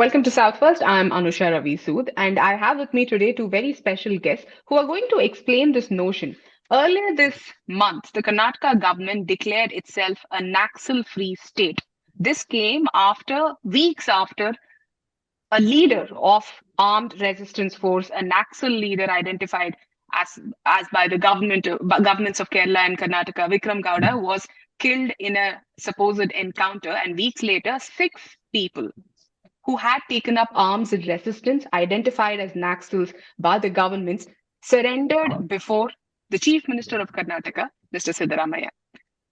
Welcome to Southwest. I'm Anusha Ravi Sood, and I have with me today two very special guests who are going to explain this notion. Earlier this month, the Karnataka government declared itself a Naxal-free state. This came after weeks after a leader of armed resistance force, a Naxal leader identified as by the governments of Kerala and Karnataka, Vikram Gowda, was killed in a supposed encounter, and weeks later, 6 people who had taken up arms in resistance, identified as Naxals by the governments, surrendered before the Chief Minister of Karnataka, Mr. Siddaramaiah.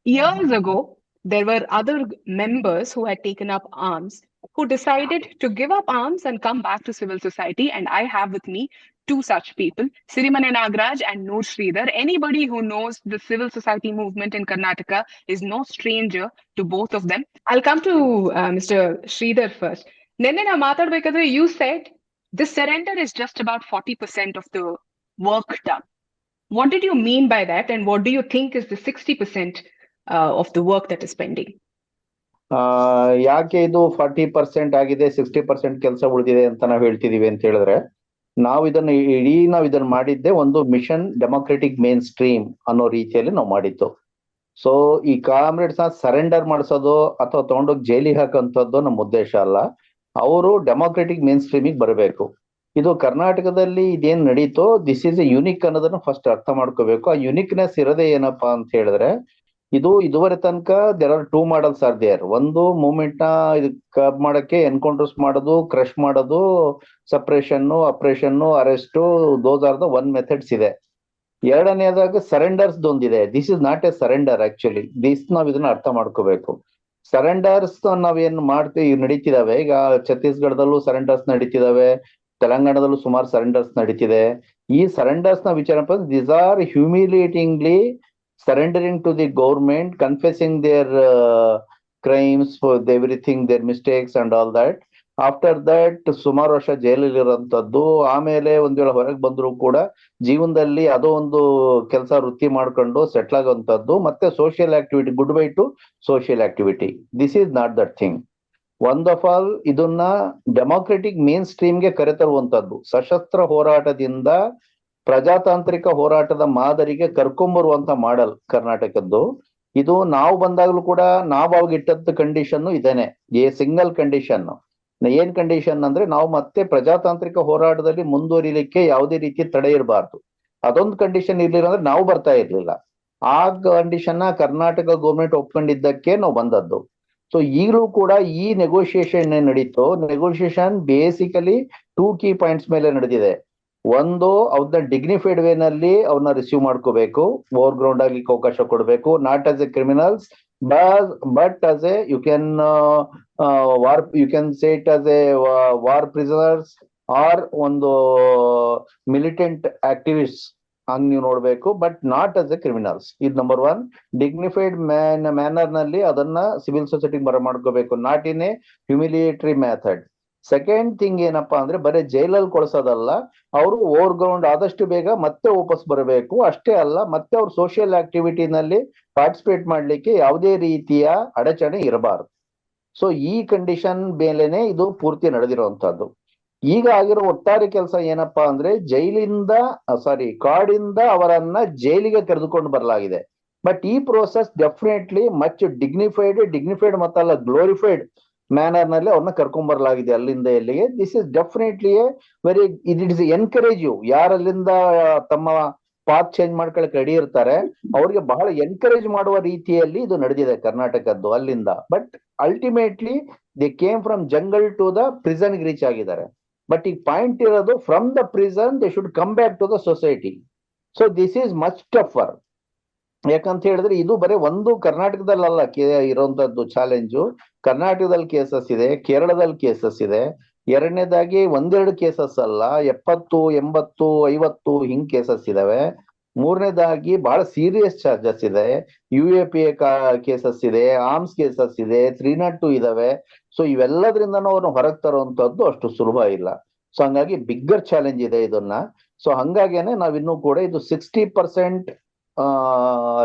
Years ago, there were other members who had taken up arms who decided to give up arms and come back to civil society. And I have with me two such people, Sirimane Nagraj and Noor Sridhar. Anybody who knows the civil society movement in Karnataka is no stranger to both of them. I'll come to Mr. Sridhar first. Nenne na matadbekadre, you said this surrender is just about 40% of the work done. What did you mean by that, and what do you think is the 60% of the work that is pending? ಯಾಕೆ ಇದು 40% ಆಗಿದೆ, 60% ಕೆಲಸ ಉಳಿದಿದೆ ಅಂತ ನಾವು ಹೇಳ್ತಿದೀವಿ ಅಂತ ಹೇಳಿದ್ರೆ, ನಾವು ಇದನ್ನ ಮಾಡಿದ್ದೆ ಒಂದು ಮಿಷನ್ ಡೆಮೋಕ್ರೆಟಿಕ್ ಮೇನ್ ಸ್ಟ್ರೀಮ್ ಅನ್ನೋ ರೀತಿಯಲ್ಲಿ ನಾವು ಮಾಡಿದ್ದು. ಸೊ ಈ ಕಾಮ್ರೇಡ್ಸ್ ಸರೆಂಡರ್ ಮಾಡಿಸೋದು ಅಥವಾ ತಗೊಂಡೋಗಿ ಜೈಲಿಗೆ ಹಾಕುವಂಥದ್ದು ನಮ್ಮ ಉದ್ದೇಶ ಅಲ್ಲ. ಅವರು ಡೆಮೋಕ್ರೆಟಿಕ್ ಮೇನ್ ಸ್ಟ್ರೀಮಿಗೆ ಬರಬೇಕು. ಇದು ಕರ್ನಾಟಕದಲ್ಲಿ ಇದೇನ್ ನಡೀತೋ ದಿಸ್ ಈಸ್ ಎ ಯುನಿಕ್ ಅನ್ನೋದನ್ನ ಫಸ್ಟ್ ಅರ್ಥ ಮಾಡ್ಕೋಬೇಕು. ಆ ಯುನಿಕ್ನೆಸ್ ಇರೋದೇ ಏನಪ್ಪಾ ಅಂತ ಹೇಳಿದ್ರೆ, ಇದುವರೆ ತನಕ there are 2 models are there. ಒಂದು ಮೂವ್ಮೆಂಟ್ ನ ಕಬ್ ಮಾಡಕ್ಕೆ ಎನ್ಕೌಂಟರ್ಸ್ ಮಾಡೋದು, ಕ್ರಶ್ ಮಾಡೋದು, suppression, operation, arrest, those are the 1 methods ಇದೆ. ಎರಡನೇದಾಗ ಸರೆಂಡರ್ಸ್ ಒಂದಿದೆ. This is not a surrender actually. ನಾವ್ ಇದನ್ನ ಅರ್ಥ ಮಾಡ್ಕೋಬೇಕು. ಸರೆಂಡರ್ಸ್ ನಾವೇನ್ ಮಾಡ್ತೀವಿ ನಡೀತಿದಾವೆ. ಈಗ ಛತ್ತೀಸ್ಗಢದಲ್ಲೂ ಸರೆಂಡರ್ಸ್ ನಡೀತಿದಾವೆ, ತೆಲಂಗಾಣದಲ್ಲೂ ಸುಮಾರು ಸರೆಂಡರ್ಸ್ ನಡೀತಿದೆ. ಈ ಸರೆಂಡರ್ಸ್ ನ ವಿಚಾರ these are humiliatingly surrendering to the government, confessing their crimes for everything, their mistakes and all that. After that ಸುಮಾರು ವರ್ಷ ಜೈಲಲ್ಲಿ ಇರೋಂಥದ್ದು, ಆಮೇಲೆ ಒಂದ್ ವೇಳೆ ಹೊರಗೆ ಬಂದ್ರು ಕೂಡ ಜೀವನದಲ್ಲಿ ಅದೋ ಒಂದು ಕೆಲಸ ವೃತ್ತಿ ಮಾಡ್ಕೊಂಡು ಸೆಟ್ಲ್ ಆಗುವಂಥದ್ದು, ಮತ್ತೆ social activity, good by two social activity. This is not that thing. ಒಂದ್ ಆಫ್ ಆಲ್ ಇದನ್ನ ಡೆಮೋಕ್ರೆಟಿಕ್ ಮೇನ್ ಸ್ಟ್ರೀಮ್ಗೆ ಕರೆತರುವಂತದ್ದು, ಸಶಸ್ತ್ರ ಹೋರಾಟದಿಂದ ಪ್ರಜಾತಾಂತ್ರಿಕ ಹೋರಾಟದ ಮಾದರಿಗೆ ಕರ್ಕೊಂಬರುವಂತ ಮಾಡಲ್ ಕರ್ನಾಟಕದ್ದು. ಇದು ನಾವು ಬಂದಾಗ್ಲೂ ಕೂಡ ನಾವು ಅವಾಗ ಇಟ್ಟಂತ ಕಂಡೀಷನ್ ಇದೇನೆ, ಸಿಂಗಲ್ ಕಂಡೀಷನ್. ಏನ್ ಕಂಡೀಷನ್ ಅಂದ್ರೆ, ನಾವು ಮತ್ತೆ ಪ್ರಜಾತಾಂತ್ರಿಕ ಹೋರಾಟದಲ್ಲಿ ಮುಂದುವರಿಲಿಕ್ಕೆ ಯಾವುದೇ ರೀತಿ ತಡೆ ಇರಬಾರ್ದು. ಅದೊಂದು ಕಂಡೀಷನ್ ಇರ್ಲಿಲ್ಲ ಅಂದ್ರೆ ನಾವು ಬರ್ತಾ ಇರ್ಲಿಲ್ಲ. ಆ ಕಂಡೀಷನ್ ನ ಕರ್ನಾಟಕ ಗೌರ್ಮೆಂಟ್ ಒಪ್ಕೊಂಡಿದ್ದಕ್ಕೆ ನಾವು ಬಂದದ್ದು. ಸೊ ಈಗಲೂ ಕೂಡ ಈ ನೆಗೋಷಿಯೇಷನ್ ನಡೀತು. ನೆಗೋಷಿಯೇಷನ್ ಬೇಸಿಕಲಿ 2 ಕೀ ಪಾಯಿಂಟ್ಸ್ ಮೇಲೆ ನಡೆದಿದೆ. ಒಂದು, ಅವ್ರನ್ನ ಡಿಗ್ನಿಫೈಡ್ ವೇನಲ್ಲಿ ಅವ್ರನ್ನ ರಿಸೀವ್ ಮಾಡ್ಕೋಬೇಕು, ಓವರ್ ಗ್ರೌಂಡ್ ಆಗ್ಲಿಕ್ಕೆ ಅವಕಾಶ ಕೊಡಬೇಕು, not as a criminals but as a you can say it as a war prisoners or ಒಂದು ಮಿಲಿಟೆಂಟ್ ಆಕ್ಟಿವಿಸ್ಟ್ ಹಂಗ್ ನೀವು ನೋಡ್ಬೇಕು, but not as a criminals. ಇದು ನಂಬರ್ 1. ಡಿಗ್ನಿಫೈಡ್ ಮ್ಯಾನರ್ ನಲ್ಲಿ ಅದನ್ನ ಸಿವಿಲ್ ಸೊಸೈಟಿಗೆ ಮಾಡ್ಕೋಬೇಕು, not in a humiliatory method. Second thing ಏನಪ್ಪಾ ಅಂದ್ರೆ, ಬರೀ ಜೈಲಲ್ಲಿ ಕೊಡ್ಸೋದಲ್ಲ, ಅವರು ಓವರ್ ಗ್ರೌಂಡ್ ಆದಷ್ಟು ಬೇಗ ಮತ್ತೆ ವಾಪಸ್ ಬರಬೇಕು. ಅಷ್ಟೇ ಅಲ್ಲ, ಮತ್ತೆ ಅವ್ರು ಸೋಷಿಯಲ್ ಆಕ್ಟಿವಿಟಿನಲ್ಲಿ ಪಾರ್ಟಿಸಿಪೇಟ್ ಮಾಡ್ಲಿಕ್ಕೆ ಯಾವುದೇ ರೀತಿಯ ಅಡಚಣೆ ಇರಬಾರದು. ಸೊ ಈ ಕಂಡೀಷನ್ ಮೇಲೆನೆ ಇದು ಪೂರ್ತಿ ನಡೆದಿರುವಂತದ್ದು. ಈಗ ಆಗಿರೋ ಒಟ್ಟಾರೆ ಕೆಲಸ ಏನಪ್ಪಾ ಅಂದ್ರೆ, ಕಾಡಿಂದ ಅವರನ್ನ ಜೈಲಿಗೆ ಕರೆದುಕೊಂಡು ಬರಲಾಗಿದೆ. ಬಟ್ ಈ ಪ್ರೋಸೆಸ್ ಡೆಫಿನೆಟ್ಲಿ ಮಚ್ ಡಿಗ್ನಿಫೈಡ್ ಮತ್ತಲ್ಲ ಗ್ಲೋರಿಫೈಡ್ ಮ್ಯಾನರ್ ನಲ್ಲಿ ಅವ್ರನ್ನ ಕರ್ಕೊಂಡ್ ಬರಲಾಗಿದೆ ಅಲ್ಲಿಂದ ಎಲ್ಲಿಗೆ. This is definitely it is encourage you. ಯಾರಲ್ಲಿಂದ ತಮ್ಮ ಪಾತ್ ಚೇಂಜ್ ಮಾಡ್ಕೊಳಕ್ ರೆಡಿ ಇರ್ತಾರೆ ಅವ್ರಿಗೆ ಬಹಳ ಎನ್ಕರೇಜ್ ಮಾಡುವ ರೀತಿಯಲ್ಲಿ ಇದು ನಡೆದಿದೆ ಕರ್ನಾಟಕದ್ದು ಅಲ್ಲಿಂದ. But ultimately they came from jungle to the prison reach ಆಗಿದ್ದಾರೆ. ಬಟ್ ಈಗ ಪಾಯಿಂಟ್ ಇರೋದು, from the prison they should come back to the society. So this is much tougher. ಯಾಕಂತ ಹೇಳಿದ್ರೆ ಇದು ಬರೀ ಒಂದು ಕರ್ನಾಟಕದಲ್ಲ ಇರುವಂತದ್ದು ಚಾಲೆಂಜು. ಕರ್ನಾಟಕದಲ್ಲಿ ಕೇಸಸ್ ಇದೆ, ಕೇರಳದಲ್ಲಿ ಕೇಸಸ್ ಇದೆ. ಎರಡನೇದಾಗಿ 1-2 ಕೇಸಸ್ ಅಲ್ಲ, 70, 80, 50 ಹಿಂಗ್ ಕೇಸಸ್ ಇದಾವೆ. ಮೂರನೇದಾಗಿ ಬಹಳ ಸೀರಿಯಸ್ ಚಾರ್ಜಸ್ ಇದೆ, UAPA ಕೇಸಸ್ ಇದೆ, ಆರ್ಮ್ಸ್ ಕೇಸಸ್ ಇದೆ, 302 ಇದಾವೆ. ಸೊ ಇವೆಲ್ಲದ್ರಿಂದನೂ ಅವ್ರನ್ನ ಹೊರಗೆ ತರುವಂತದ್ದು ಅಷ್ಟು ಸುಲಭ ಇಲ್ಲ. ಸೊ ಹಂಗಾಗಿ ಬಿಗ್ಗರ್ ಚಾಲೆಂಜ್ ಇದೆ ಇದನ್ನ. ಸೊ ಹಂಗಾಗೇನೆ ನಾವಿನ್ನೂ ಕೂಡ ಇದು 60%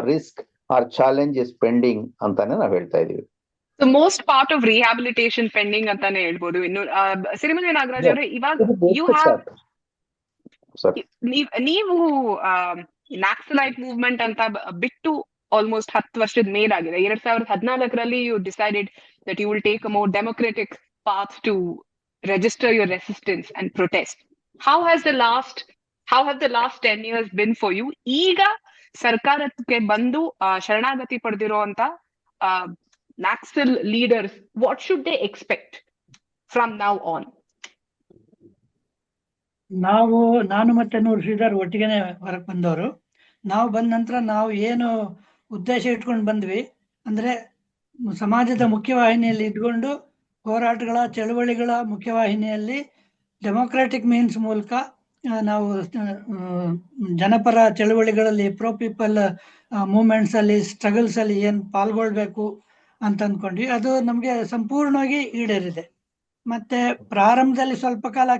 risk or challenge is pending ಅಂತಾನೆ ನಾವ್ ಹೇಳ್ತಾ ಇದೀವಿ. So most part of rehabilitation pending ಅಂತಾನೆ ಹೇಳ್ಬೋದು. ಇನ್ನು ಸಿರಿಮನೆ ನಾಗರಾಜ್ ಅವರೇ, ಇವಾಗ ಯು ಹ್ಯಾವ್ ನೀವು ನ್ಯಾಕ್ಸಲೈಟ್ ಮೂವ್ಮೆಂಟ್ ಅಂತ ಬಿಟ್ಟು ಆಲ್ಮೋಸ್ಟ್ 10 ವರ್ಷದ ಮೇಲಾಗಿದೆ. 2014ರಲ್ಲಿ you decided that you will take a more democratic path to register your resistance and protest. How has the last 10 years been for you? ಈಗ ಸರ್ಕಾರಕ್ಕೆ ಬಂದು ಶರಣಾಗತಿ ಪಡೆದಿರುವಂತ ನಾಕ್ಸಲ್ leaders, what should they expect from now on? ನಾನು ಮತ್ತೆ ನೂರ್ ಶ್ರೀಧರ್ ಒಟ್ಟಿಗೆನೆ ಹೊರಗೆ ಬಂದವರು. ನಾವು ಬಂದ ನಂತರ ನಾವು ಏನು ಉದ್ದೇಶ ಇಟ್ಕೊಂಡು ಬಂದ್ವಿ ಅಂದ್ರೆ, ಸಮಾಜದ ಮುಖ್ಯವಾಹಿನಿಯಲ್ಲಿ ಇದ್ಕೊಂಡು ಹೋರಾಟಗಳ ಚಳವಳಿಗಳ ಮುಖ್ಯವಾಹಿನಿಯಲ್ಲಿ ಡೆಮೊಕ್ರಾಟಿಕ್ ಮೀನ್ಸ್ ಮೂಲಕ ನಾವು ಜನಪರ ಚಳವಳಿಗಳಲ್ಲಿ ಪ್ರೋ ಪೀಪಲ್ ಮೂವ್ಮೆಂಟ್ಸ್ ಅಲ್ಲಿ ಸ್ಟ್ರಗಲ್ಸ್ ಅಲ್ಲಿ ಏನ್ ಪಾಲ್ಗೊಳ್ಬೇಕು ಅಂತ ಅಂದ್ಕೊಂಡ್ವಿ. ಅದು ನಮ್ಗೆ ಸಂಪೂರ್ಣವಾಗಿ ಈಡೇರಿದೆ. ಮತ್ತೆ ಪ್ರಾರಂಭದಲ್ಲಿ ಸ್ವಲ್ಪ ಕಾಲ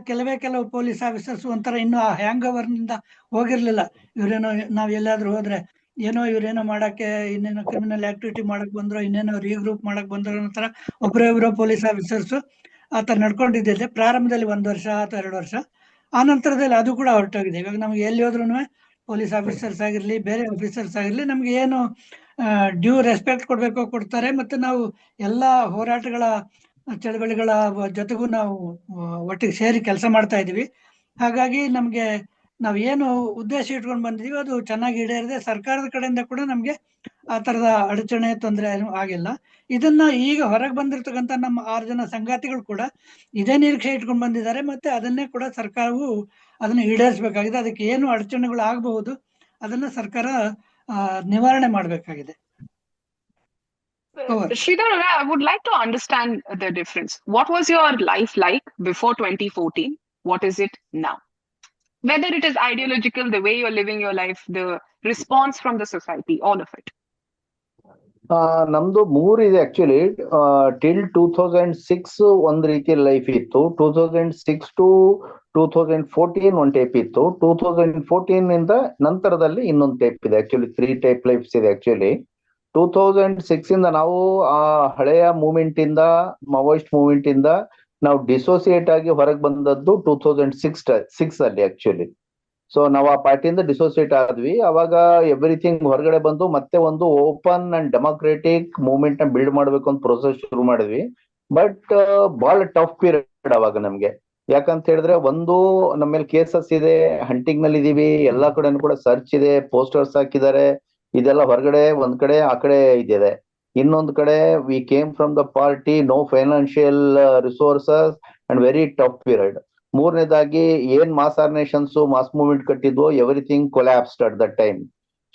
ಕೆಲವು ಪೊಲೀಸ್ ಆಫೀಸರ್ಸ್ ಒಂಥರ ಇನ್ನೂ ಆ ಹ್ಯಾಂಗ್ ಓವರ್ ನಿಂದ ಹೋಗಿರ್ಲಿಲ್ಲ. ಇವ್ರೇನೋ ನಾವ್ ಎಲ್ಲಾದ್ರೂ ಹೋದ್ರೆ ಇವ್ರೇನೋ ಮಾಡಕ್ಕೆ ಇನ್ನೇನೋ ಕ್ರಿಮಿನಲ್ ಆಕ್ಟಿವಿಟಿ ಮಾಡಕ್ ಬಂದ್ರು, ಇನ್ನೇನೋ ರೀಗ್ರೂಪ್ ಮಾಡಕ್ ಬಂದ್ರು ಅಂತರ ಒಬ್ರೊಬ್ರು ಪೊಲೀಸ್ ಆಫೀಸರ್ಸ್ ಆತರ ನಡ್ಕೊಂಡಿದ್ದಿದೆ ಪ್ರಾರಂಭದಲ್ಲಿ 1 ವರ್ಷ ಅಥವಾ 2 ವರ್ಷ. ಆ ನಂತರದಲ್ಲಿ ಅದು ಕೂಡ ಹೊರಟೋಗಿದೆ. ಇವಾಗ ನಮ್ಗೆ ಎಲ್ಲಿ ಹೋದ್ರು ಪೊಲೀಸ್ ಆಫೀಸರ್ಸ್ ಆಗಿರ್ಲಿ, ಬೇರೆ ಆಫೀಸರ್ಸ್ ಆಗಿರ್ಲಿ, ನಮ್ಗೆ ಏನು ಡ್ಯೂ ರೆಸ್ಪೆಕ್ಟ್ ಕೊಡ್ತಾರೆ. ಮತ್ತೆ ನಾವು ಎಲ್ಲಾ ಹೋರಾಟಗಳ ಚಳವಳಿಗಳ ಜೊತೆಗೂ ನಾವು ಒಟ್ಟಿಗೆ ಸೇರಿ ಕೆಲಸ ಮಾಡ್ತಾ ಇದೀವಿ. ಹಾಗಾಗಿ ನಮ್ಗೆ ನಾವ್ ಏನು ಉದ್ದೇಶ ಇಟ್ಕೊಂಡು ಬಂದಿದೀವಿ ಅದು ಚೆನ್ನಾಗಿ ಈಡೇರಿದೆ. ಸರ್ಕಾರದ ಕಡೆಯಿಂದ ಕೂಡ ನಮ್ಗೆ ಆ ತರದ ಅಡಚಣೆ ತೊಂದರೆ ಏನು ಆಗಿಲ್ಲ. ಇದನ್ನ ಈಗ ಹೊರಗೆ ಬಂದಿರ್ತಕ್ಕಂಥ ನಮ್ಮ 6 ಜನ ಸಂಗಾತಿಗಳು ಕೂಡ ಇದೇ ನಿರೀಕ್ಷೆ ಇಟ್ಕೊಂಡು ಬಂದಿದ್ದಾರೆ. ಮತ್ತೆ ಅದನ್ನೇ ಕೂಡ ಸರ್ಕಾರವು ಅದನ್ನ ಈಡೇರಿಸಬೇಕಾಗಿದೆ. ಅದಕ್ಕೆ ಏನು ಅಡಚಣೆಗಳು ಆಗಬಹುದು ಅದನ್ನ ಸರ್ಕಾರ ನಿವಾರಣೆ ಮಾಡಬೇಕಾಗಿದೆ. Sridhar, I would like to understand the difference. What was your life like before 2014? What is it now? Whether it is ideological, the way you're living your life, the response from the society, all of it. ನಮ್ದು 3 ಇದೆ actually. Till 2006 ಒಂದ್ ರೀತಿಯ life ಇತ್ತು. 2006 to 2014 ಒಂದ್ type ಇತ್ತು. 2014 ಇಂದ ನಂತರದಲ್ಲಿ ಇನ್ನೊಂದು ಟೈಪ್ ಇದೆ. ಆಕ್ಚುಲಿ 3 ಟೈಪ್ ಲೈಫ್ಸ್ ಇದೆ ಆಕ್ಚುಲಿ. 2006 ಇಂದ ನಾವು ಆ ಹಳೆಯ ಮೂವ್ಮೆಂಟ್ ಇಂದ, ಮಾವೋಯಿಸ್ಟ್ ಮೂವ್ಮೆಂಟ್ ಇಂದ ನಾವು ಡಿಸೋಸಿಯೇಟ್ ಆಗಿ ಹೊರಗೆ ಬಂದದ್ದು 2006 ಅಲ್ಲಿ ಆಕ್ಚುಲಿ. ಸೊ ನಾವು ಆ ಪಾರ್ಟಿಯಿಂದ ಡಿಸೋಸಿಯೇಟ್ ಆದ್ವಿ. ಅವಾಗ ಎವ್ರಿಥಿಂಗ್ ಹೊರಗಡೆ ಬಂದು ಮತ್ತೆ ಒಂದು ಓಪನ್ ಅಂಡ್ ಡೆಮೋಕ್ರೆಟಿಕ್ ಮೂವ್ಮೆಂಟ್ ನ ಬಿಲ್ಡ್ ಮಾಡ್ಬೇಕು ಅಂತ ಪ್ರೊಸೆಸ್ ಶುರು ಮಾಡಿದ್ವಿ. ಬಟ್ ಬಹಳ ಟಫ್ ಪೀರಿಯಡ್ ಅವಾಗ ನಮ್ಗೆ. ಯಾಕಂತ ಹೇಳಿದ್ರೆ, ಒಂದು ನಮ್ಮ ಮೇಲೆ ಕೇಸಸ್ ಇದೆ, ಹಂಟಿಂಗ್ ನಲ್ಲಿ ಇದೀವಿ, ಎಲ್ಲಾ ಕಡೆನೂ ಕೂಡ ಸರ್ಚ್ ಇದೆ, ಪೋಸ್ಟರ್ಸ್ ಹಾಕಿದ್ದಾರೆ, ಇದೆಲ್ಲ ಹೊರಗಡೆ ಒಂದ್ ಕಡೆ, ಆ ಕಡೆ ಇದಿದೆ. ಇನ್ನೊಂದು ಕಡೆ we came from the party, no financial resources and very tough period. ಮೂರನೇದಾಗಿ ಏನ್ ಮಾಸ್ ಆರ್ಗನೈಸೇಷನ್ಸ್, ಮಾಸ್ ಮೂವ್ಮೆಂಟ್ ಕಟ್ಟಿದ್ವು, everything collapsed at that time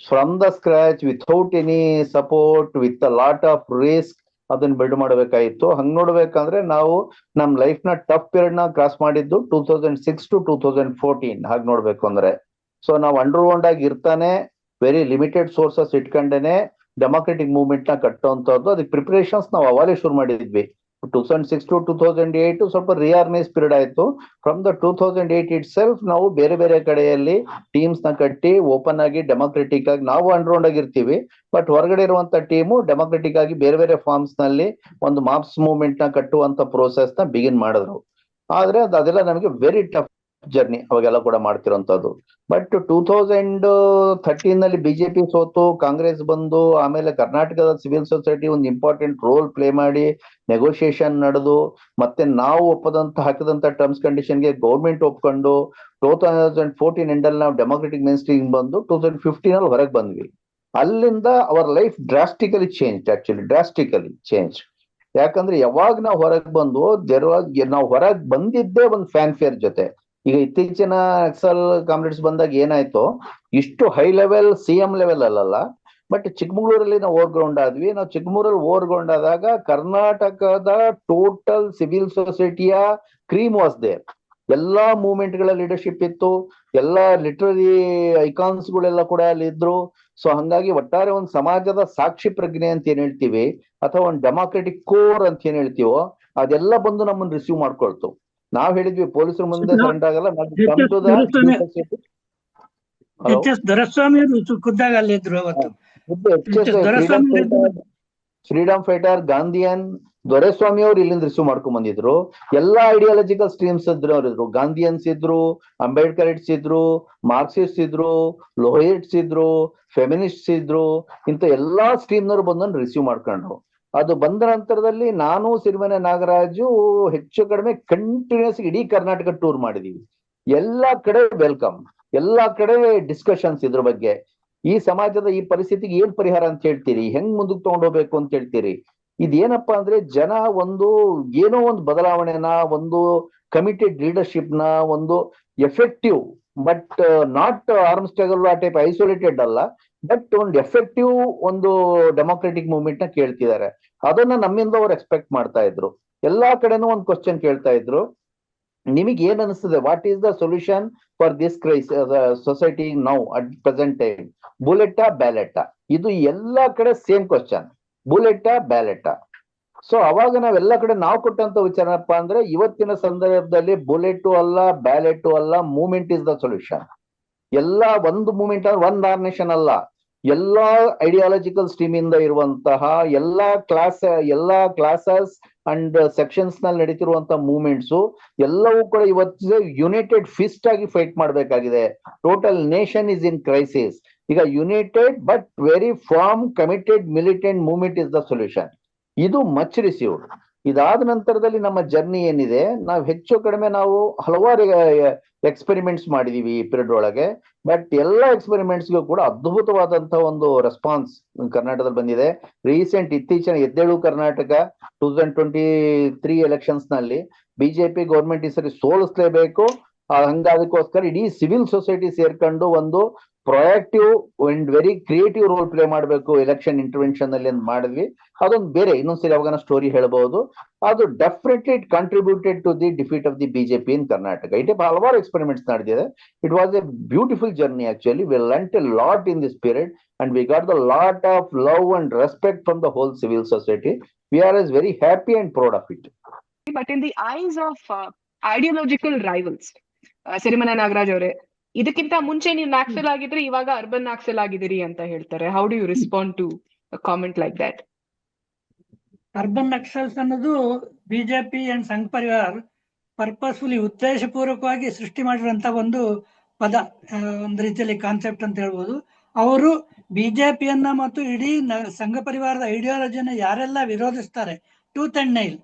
from the scratch, without any support, with a lot of risk ಅದನ್ನ build ಮಾಡಬೇಕಾಗಿತ್ತು. ಹಂಗ್ ನೋಡ್ಬೇಕಂದ್ರೆ ನಾವು ನಮ್ life ನ ಟಫ್ ಪೀರಿಯಡ್ ನ ಕ್ರಾಸ್ ಮಾಡಿದ್ದು 2006 to 2014 ಹಾಗೆ ನೋಡ್ಬೇಕು ಅಂದ್ರೆ. ಸೊ ನಾವು ಅಂಡರ್ಗ್ರೌಂಡ್ ಆಗಿ ಇರ್ತಾನೆ ವೆರಿ ಲಿಮಿಟೆಡ್ ಸೋರ್ಸಸ್ ಇಟ್ಕೊಂಡೇನೆ ಡೆಮೋಕ್ರೆಟಿಕ್ ಮೂವ್ಮೆಂಟ್ ನ ಕಟ್ಟುವಂತದ್ದು. ಅದಕ್ಕೆ ಪ್ರಿಪರೇಷನ್ಸ್ ನಾವು ಅವಾಗಲೇ ಶುರು ಮಾಡಿದ್ವಿ. 2006 to 2008 ಸ್ವಲ್ಪ ರಿಆರ್ಗನೈಸ್ ಪೀರಿಯಡ್ ಆಯ್ತು. ಫ್ರಮ್ ದ 2008 ಇಟ್ ಸೆಲ್ಫ್ ನಾವು ಬೇರೆ ಬೇರೆ ಕಡೆಯಲ್ಲಿ ಟೀಮ್ಸ್ ನ ಕಟ್ಟಿ ಓಪನ್ ಆಗಿ ಡೆಮೋಕ್ರೆಟಿಕ್ ಆಗಿ ನಾವು ಅಂಡರ್ಗ್ರೌಂಡ್ ಆಗಿರ್ತೀವಿ. ಬಟ್ ಹೊರಗಡೆ ಇರುವಂತ ಟೀಮು ಡೆಮೋಕ್ರೆಟಿಕ್ ಆಗಿ ಬೇರೆ ಬೇರೆ ಫಾರ್ಮ್ಸ್ ನಲ್ಲಿ ಒಂದು ಮಾಸ್ ಮೂವ್ಮೆಂಟ್ ನ ಕಟ್ಟುವಂತ ಪ್ರೋಸೆಸ್ ನ ಬಿಗಿನ್ ಮಾಡಿದ್ರು. ಆದ್ರೆ ಅದೆಲ್ಲ ನಮಗೆ ವೆರಿ ಟಫ್ ಜರ್ನಿ ಅವಾಗೆಲ್ಲ ಕೂಡ ಮಾಡ್ತಿರೋಂಥದ್ದು. ಬಟ್ 2013 ನಲ್ಲಿ ಬಿಜೆಪಿ ಸೋತು ಕಾಂಗ್ರೆಸ್ ಬಂದು, ಆಮೇಲೆ ಕರ್ನಾಟಕದ ಸಿವಿಲ್ ಸೊಸೈಟಿ ಒಂದು ಇಂಪಾರ್ಟೆಂಟ್ ರೋಲ್ ಪ್ಲೇ ಮಾಡಿ ನೆಗೋಷಿಯೇಷನ್ ನಡೆದು, ಮತ್ತೆ ನಾವು ಹಾಕಿದಂತ ಟರ್ಮ್ಸ್ ಕಂಡೀಷನ್ಗೆ ಗೌರ್ಮೆಂಟ್ ಒಪ್ಕೊಂಡು 2014 ಎಂಡಲ್ಲಿ ನಾವು ಡೆಮೋಕ್ರೆಟಿಕ್ ಮೇನ್ ಸ್ಟ್ರೀಮ್ ಬಂದು 2015 ಅಲ್ಲಿ ಹೊರಗೆ ಬಂದ್ವಿ. ಅಲ್ಲಿಂದ ಅವರ್ ಲೈಫ್ ಡ್ರಾಸ್ಟಿಕಲಿ ಚೇಂಜ್. ಯಾಕಂದ್ರೆ ಯಾವಾಗ ನಾವು ಹೊರಗೆ ಬಂದು ನಾವು ಹೊರಗೆ ಬಂದಿದ್ದೇ ಒಂದು ಫ್ಯಾನ್ಫೇರ್ ಜೊತೆ. ಈಗ ಇತ್ತೀಚಿನ ನಕ್ಸಲ್ ಕಾಮ್ರೇಡ್ಸ್ ಬಂದಾಗ ಏನಾಯ್ತು, ಇಷ್ಟು ಹೈ ಲೆವೆಲ್ CM ಲೆವೆಲ್ ಅಲ್ಲಲ್ಲ, ಬಟ್ ಚಿಕ್ಕಮಗಳೂರಲ್ಲಿ ನಾವು ಓವರ್ಗ್ರೌಂಡ್ ಆದ್ವಿ. ನಾವು ಚಿಕ್ಕಮಗಳೂರಲ್ಲಿ ಓವರ್ಗ್ರೌಂಡ್ ಆದಾಗ ಕರ್ನಾಟಕದ ಟೋಟಲ್ ಸಿವಿಲ್ ಸೊಸೈಟಿಯ ಕ್ರೀಮ್ ವಾಸ್ ದೇರ್. ಎಲ್ಲಾ ಮೂವ್ಮೆಂಟ್ ಗಳ ಲೀಡರ್ಶಿಪ್ ಇತ್ತು, ಎಲ್ಲಾ ಲಿಟ್ರರಿ ಐಕಾನ್ಸ್ ಗಳೆಲ್ಲ ಕೂಡ ಅಲ್ಲಿ ಇದ್ರು. ಸೊ ಹಂಗಾಗಿ ಒಟ್ಟಾರೆ ಒಂದು ಸಮಾಜದ ಸಾಕ್ಷಿ ಪ್ರಜ್ಞೆ ಅಂತ ಏನ್ ಹೇಳ್ತೀವಿ, ಅಥವಾ ಒಂದು ಡೆಮೋಕ್ರೆಟಿಕ್ ಕೋರ್ ಅಂತ ಏನ್ ಹೇಳ್ತೀವೋ, ಅದೆಲ್ಲ ಬಂದು ನಮ್ಮನ್ನ ರಿಸೀವ್ ಮಾಡ್ಕೊಳ್ತು. ನಾವ್ ಹೇಳಿದ್ವಿ ಪೊಲೀಸರ ಮುಂದೆ ಸರೆಂಡರ್ ಆಗಲ್ಲ. ದೊರೆಸ್ವಾಮಿ ಖುದ್ದಾಗ ಅಲ್ಲಿದ್ರು ಅವತ್ತು. ಫ್ರೀಡಮ್ ಫೈಟರ್, ಗಾಂಧಿಯನ್, ದೊರೆಸ್ವಾಮಿ ಅವರು ಇಲ್ಲಿಂದ ರಿಸೀವ್ ಮಾಡ್ಕೊಂಡ್ ಬಂದಿದ್ರು. ಎಲ್ಲಾ ಐಡಿಯಾಲಜಿಕಲ್ ಸ್ಟ್ರೀಮ್ಸ್ ಇದ್ರು, ಗಾಂಧಿಯನ್ಸ್ ಇದ್ರು, ಅಂಬೇಡ್ಕರಿಟ್ಸ್ ಇದ್ರು, ಮಾರ್ಕ್ಸಿಸ್ಟ್ ಇದ್ರು, ಲೋಹಿಟ್ಸ್ ಇದ್ರು, ಫೆಮಿನಿಸ್ಟ್ಸ್ ಇದ್ರು. ಇಂಥ ಎಲ್ಲಾ ಸ್ಟ್ರೀಮ್ನವ್ರು ಬಂದನ್ನು ರಿಸೀವ್ ಮಾಡ್ಕೊಂಡ್ರು. ಅದು ಬಂದ ನಂತರದಲ್ಲಿ ನಾನು ಸಿರಿಮನೆ ನಾಗರಾಜು ಹೆಚ್ಚು ಕಡಿಮೆ ಕಂಟಿನ್ಯೂಸ್ ಇಡೀ ಕರ್ನಾಟಕ ಟೂರ್ ಮಾಡಿದೀವಿ. ಎಲ್ಲಾ ಕಡೆ ವೆಲ್ಕಮ್, ಎಲ್ಲಾ ಕಡೆ ಡಿಸ್ಕಷನ್ಸ್ ಇದ್ರ ಬಗ್ಗೆ. ಈ ಸಮಾಜದ ಈ ಪರಿಸ್ಥಿತಿಗೆ ಏನ್ ಪರಿಹಾರ ಅಂತ ಹೇಳ್ತೀರಿ, ಹೆಂಗ್ ಮುಂದಕ್ಕೆ ತಗೊಂಡೋಗ್ಬೇಕು ಅಂತ ಹೇಳ್ತೀರಿ. ಇದೇನಪ್ಪಾ ಅಂದ್ರೆ ಜನ ಒಂದು ಏನೋ ಒಂದು ಬದಲಾವಣೆನ, ಒಂದು ಕಮಿಟೆಡ್ ಲೀಡರ್ಶಿಪ್ ನ, ಒಂದು effective but not arm struggle ಆ ಟೈಪ್ ಐಸೋಲೇಟೆಡ್ ಅಲ್ಲ, ಬಟ್ ಒಂದು ಎಫೆಕ್ಟಿವ್ ಒಂದು ಡೆಮೋಕ್ರೆಟಿಕ್ ಮೂವ್ಮೆಂಟ್ ನ ಕೇಳ್ತಿದ್ದಾರೆ. ಅದನ್ನ ನಮ್ಮಿಂದ ಅವ್ರು ಎಕ್ಸ್ಪೆಕ್ಟ್ ಮಾಡ್ತಾ ಇದ್ರು. ಎಲ್ಲಾ ಕಡೆನೂ ಒಂದು ಕ್ವಶನ್ ಕೇಳ್ತಾ ಇದ್ರು, ನಿಮಗೆ ಏನ್ ಅನಿಸ್ತದೆ, what is the solution for this society now at present time, ಬುಲೆಟಾ ಬ್ಯಾಲೆಟಾ? ಇದು ಎಲ್ಲಾ ಕಡೆ ಸೇಮ್ ಕ್ವಶನ್, ಬುಲೆಟಾ ಬ್ಯಾಲೆಟಾ? ಸೊ ಅವಾಗ ನಾವೆಲ್ಲ ಕಡೆ ನಾವು ಕೊಟ್ಟಂತ ವಿಚಾರಪ್ಪ ಅಂದ್ರೆ, ಇವತ್ತಿನ ಸಂದರ್ಭದಲ್ಲಿ ಬುಲೆಟು ಅಲ್ಲ, ಬ್ಯಾಲೆಟು ಅಲ್ಲ, ಮೂವ್ಮೆಂಟ್ ಇಸ್ ದ ಸೊಲ್ಯೂಷನ್. ಎಲ್ಲ ಒಂದು ಮೂವ್ಮೆಂಟ್ ಅಂದ್ರೆ ಒಂದ್ ನೇಷನ್ ಅಲ್ಲ, ಎಲ್ಲಾ ಐಡಿಯಾಲಜಿಕಲ್ ಸ್ಟ್ರೀಮ್ ಇಂದ ಇರುವಂತಹ ಎಲ್ಲಾ ಕ್ಲಾಸಸ್ ಅಂಡ್ ಸೆಕ್ಷನ್ಸ್ ನಲ್ಲಿ ನಡೀತಿರುವಂತಹ ಮೂವ್ಮೆಂಟ್ಸ್ ಎಲ್ಲವೂ ಕೂಡ ಇವತ್ತು ಯುನೈಟೆಡ್ ಫಿಸ್ಟ್ ಆಗಿ ಫೈಟ್ ಮಾಡಬೇಕಾಗಿದೆ. Total nation is in crisis. ಈಗ united but very firm committed militant movement is the solution. ಇದು ಮಚ್ ರಿಸೀವ್ಡ್. ಇದಾದ ನಂತರದಲ್ಲಿ ನಮ್ಮ ಜರ್ನಿ ಏನಿದೆ, ನಾವು ಹೆಚ್ಚು ಕಡಿಮೆ ನಾವು ಹಲವಾರು ಎಕ್ಸ್ಪೆರಿಮೆಂಟ್ಸ್ ಮಾಡಿದೀವಿ ಈ ಪೀರಿಯಡ್ ಒಳಗೆ. ಬಟ್ ಎಲ್ಲ ಎಕ್ಸ್ಪೆರಿಮೆಂಟ್ಸ್ಗೂ ಕೂಡ ಅದ್ಭುತವಾದಂತಹ ಒಂದು ರೆಸ್ಪಾನ್ಸ್ ಕರ್ನಾಟಕದಲ್ಲಿ ಬಂದಿದೆ. ರೀಸೆಂಟ್ ಇತ್ತೀಚಿನ ಎದ್ದೇಳು ಕರ್ನಾಟಕ 2023 ಎಲೆಕ್ಷನ್ಸ್ ನಲ್ಲಿ ಬಿಜೆಪಿ ಗೌರ್ಮೆಂಟ್ ಈ ಸರಿ ಸೋಲಿಸ್ಲೇಬೇಕು, ಅದಕ್ಕೋಸ್ಕರ ಇಡೀ ಸಿವಿಲ್ ಸೊಸೈಟಿ ಸೇರ್ಕೊಂಡು ಒಂದು proactive and very creative role play ಮಾಡಬೇಕು ಎಲೆಕ್ಷನ್ ಇಂಟರ್ವೆನ್ಷನ್ ಅಲ್ಲಿ ಅಂತ ಮಾಡಿದ್ವಿ. ಅದೊಂದು ಬೇರೆ ಇನ್ನೊಂದ್ಸರಿ ಯಾವಾಗ ಸ್ಟೋರಿ ಹೇಳ್ಬಹುದು. ಅದು definitely it contributed to the defeat of the BJP in Karnataka. It ಹಲವಾರು ಎಕ್ಸ್ಪೆರಿಮೆಂಟ್ಸ್ ನಡೆದಿದೆ. It was a beautiful journey actually. We learned a lot in this period and we got the lot of love and respect from the whole civil society. We are is very happy and proud of it. But in the eyes of ideological rivals, Sirimane Nagaraj ಅವರೇ, ಇದಕ್ಕಿಂತ ಮುಂಚೆ ನೀವು ನಾಕ್ಸಲ್ ಆಗಿದ್ರೆ ಇವಾಗ urban ನಾಕ್ಸಲ್ ಆಗಿದ್ದೀರಿ ಅಂತ ಹೇಳ್ತಾರೆ. How do you respond to comment like that? Urban Naxals ಅನ್ನೋದು BJP and Sangh Parivar purposefully ಉದ್ದೇಶಪೂರ್ವಕವಾಗಿ ಸೃಷ್ಟಿ ಮಾಡಿರುವಂತ ಒಂದು ಪದ, ಒಂದು ರೀತಿಯಲ್ಲಿ ಕಾನ್ಸೆಪ್ಟ್ ಅಂತ ಹೇಳ್ಬೋದು. ಅವರು ಬಿಜೆಪಿಯನ್ನ ಮತ್ತು ಇಡೀ ಸಂಘ ಪರಿವಾರದ ಐಡಿಯಾಲಜಿಯನ್ನ ಯಾರೆಲ್ಲ ವಿರೋಧಿಸ್ತಾರೆ, ಟೂತ್ ಅಂಡ್ ನೈಲ್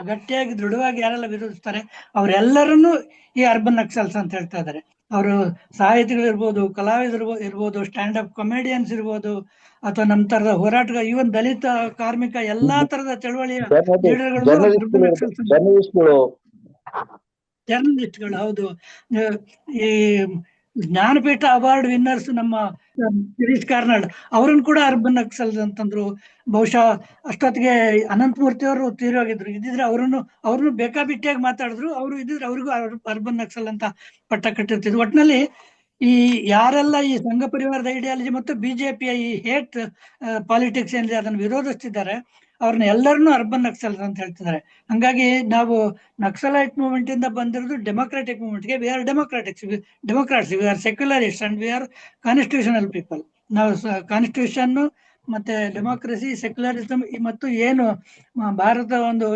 ಗಟ್ಟಿಯಾಗಿ ದೃಢವಾಗಿ ಯಾರೆಲ್ಲ ವಿರೋಧಿಸ್ತಾರೆ ಅವರೆಲ್ಲರನ್ನು ಈ ಅರ್ಬನ್ ನಕ್ಸಲ್ಸ್ ಅಂತ ಹೇಳ್ತಾ ಇದ್ದಾರೆ. ಅವರು ಸಾಹಿತಿಗಳಿರ್ಬೋದು, ಕಲಾವಿದರು ಇರ್ಬೋದು, ಸ್ಟ್ಯಾಂಡ್ ಅಪ್ ಕಾಮಿಡಿಯನ್ಸ್ ಇರ್ಬೋದು, ಅಥವಾ ನಮ್ಮ ತರದ ಹೋರಾಟಗಾರ, ಈವನ್ ದಲಿತ, ಕಾರ್ಮಿಕ, ಎಲ್ಲಾ ತರದ ಚಳವಳಿಯ ಜರ್ನಲಿಸ್ಟ್ಗಳು. ಹೌದು, ಈ ಜ್ಞಾನಪೀಠ ಅವಾರ್ಡ್ ವಿನ್ನರ್ಸ್ ನಮ್ಮ ಗಿರೀಶ್ ಕಾರ್ನಾಡ್ ಅವ್ರನ್ನ ಕೂಡ ಅರ್ಬನ್ ನಕ್ಸಲ್ಸ್ ಅಂತಂದ್ರು. ಬಹುಶಃ ಅಷ್ಟೊತ್ತಿಗೆ ಅನಂತಮೂರ್ತಿ ಅವರು ತೀರೋಗಿದ್ರು. ಇದ್ದಿದ್ರೆ ಅವ್ರನ್ನು ಬೇಕಾಬಿಟ್ಟಿಯಾಗಿ ಮಾತಾಡಿದ್ರು. ಅವರು ಇದ್ದಿದ್ರೆ ಅವ್ರಿಗೂ ಅರ್ಬನ್ ನಕ್ಸಲ್ ಅಂತ ಪಟ್ಟ ಕಟ್ಟಿರ್ತಿದ್ರು. ಒಟ್ಟಿನಲ್ಲಿ ಈ ಯಾರೆಲ್ಲ ಈ ಸಂಘ ಪರಿವಾರದ ಐಡಿಯಾಲಜಿ ಮತ್ತು ಬಿಜೆಪಿಯ ಈ ಹೇಟ್ ಪಾಲಿಟಿಕ್ಸ್ ಏನಿದೆ ಅದನ್ನು ವಿರೋಧಿಸ್ತಿದ್ದಾರೆ, ಅವ್ರನ್ನ ಎಲ್ಲರನ್ನೂ ಅರ್ಬನ್ ನಕ್ಸಲ್ಸ್ ಅಂತ ಹೇಳ್ತಿದ್ದಾರೆ. ಹಂಗಾಗಿ ನಾವು ನಕ್ಸಲೈಟ್ ಮೂವ್ಮೆಂಟ್ ಇಂದ ಬಂದಿರೋದು ಡೆಮೋಕ್ರಾಟಿಕ್ ಮೂವ್ಮೆಂಟ್ಗೆ. We are democrats, we are secularist and we are constitutional people. ನಾವು ಕಾನ್ಸ್ಟಿಟ್ಯೂಷನ್ ಮತ್ತೆ ಡೆಮೋಕ್ರಸಿ, ಸೆಕ್ಯುಲರಿಸಮ್ ಮತ್ತು ಏನು ಭಾರತ ಒಂದು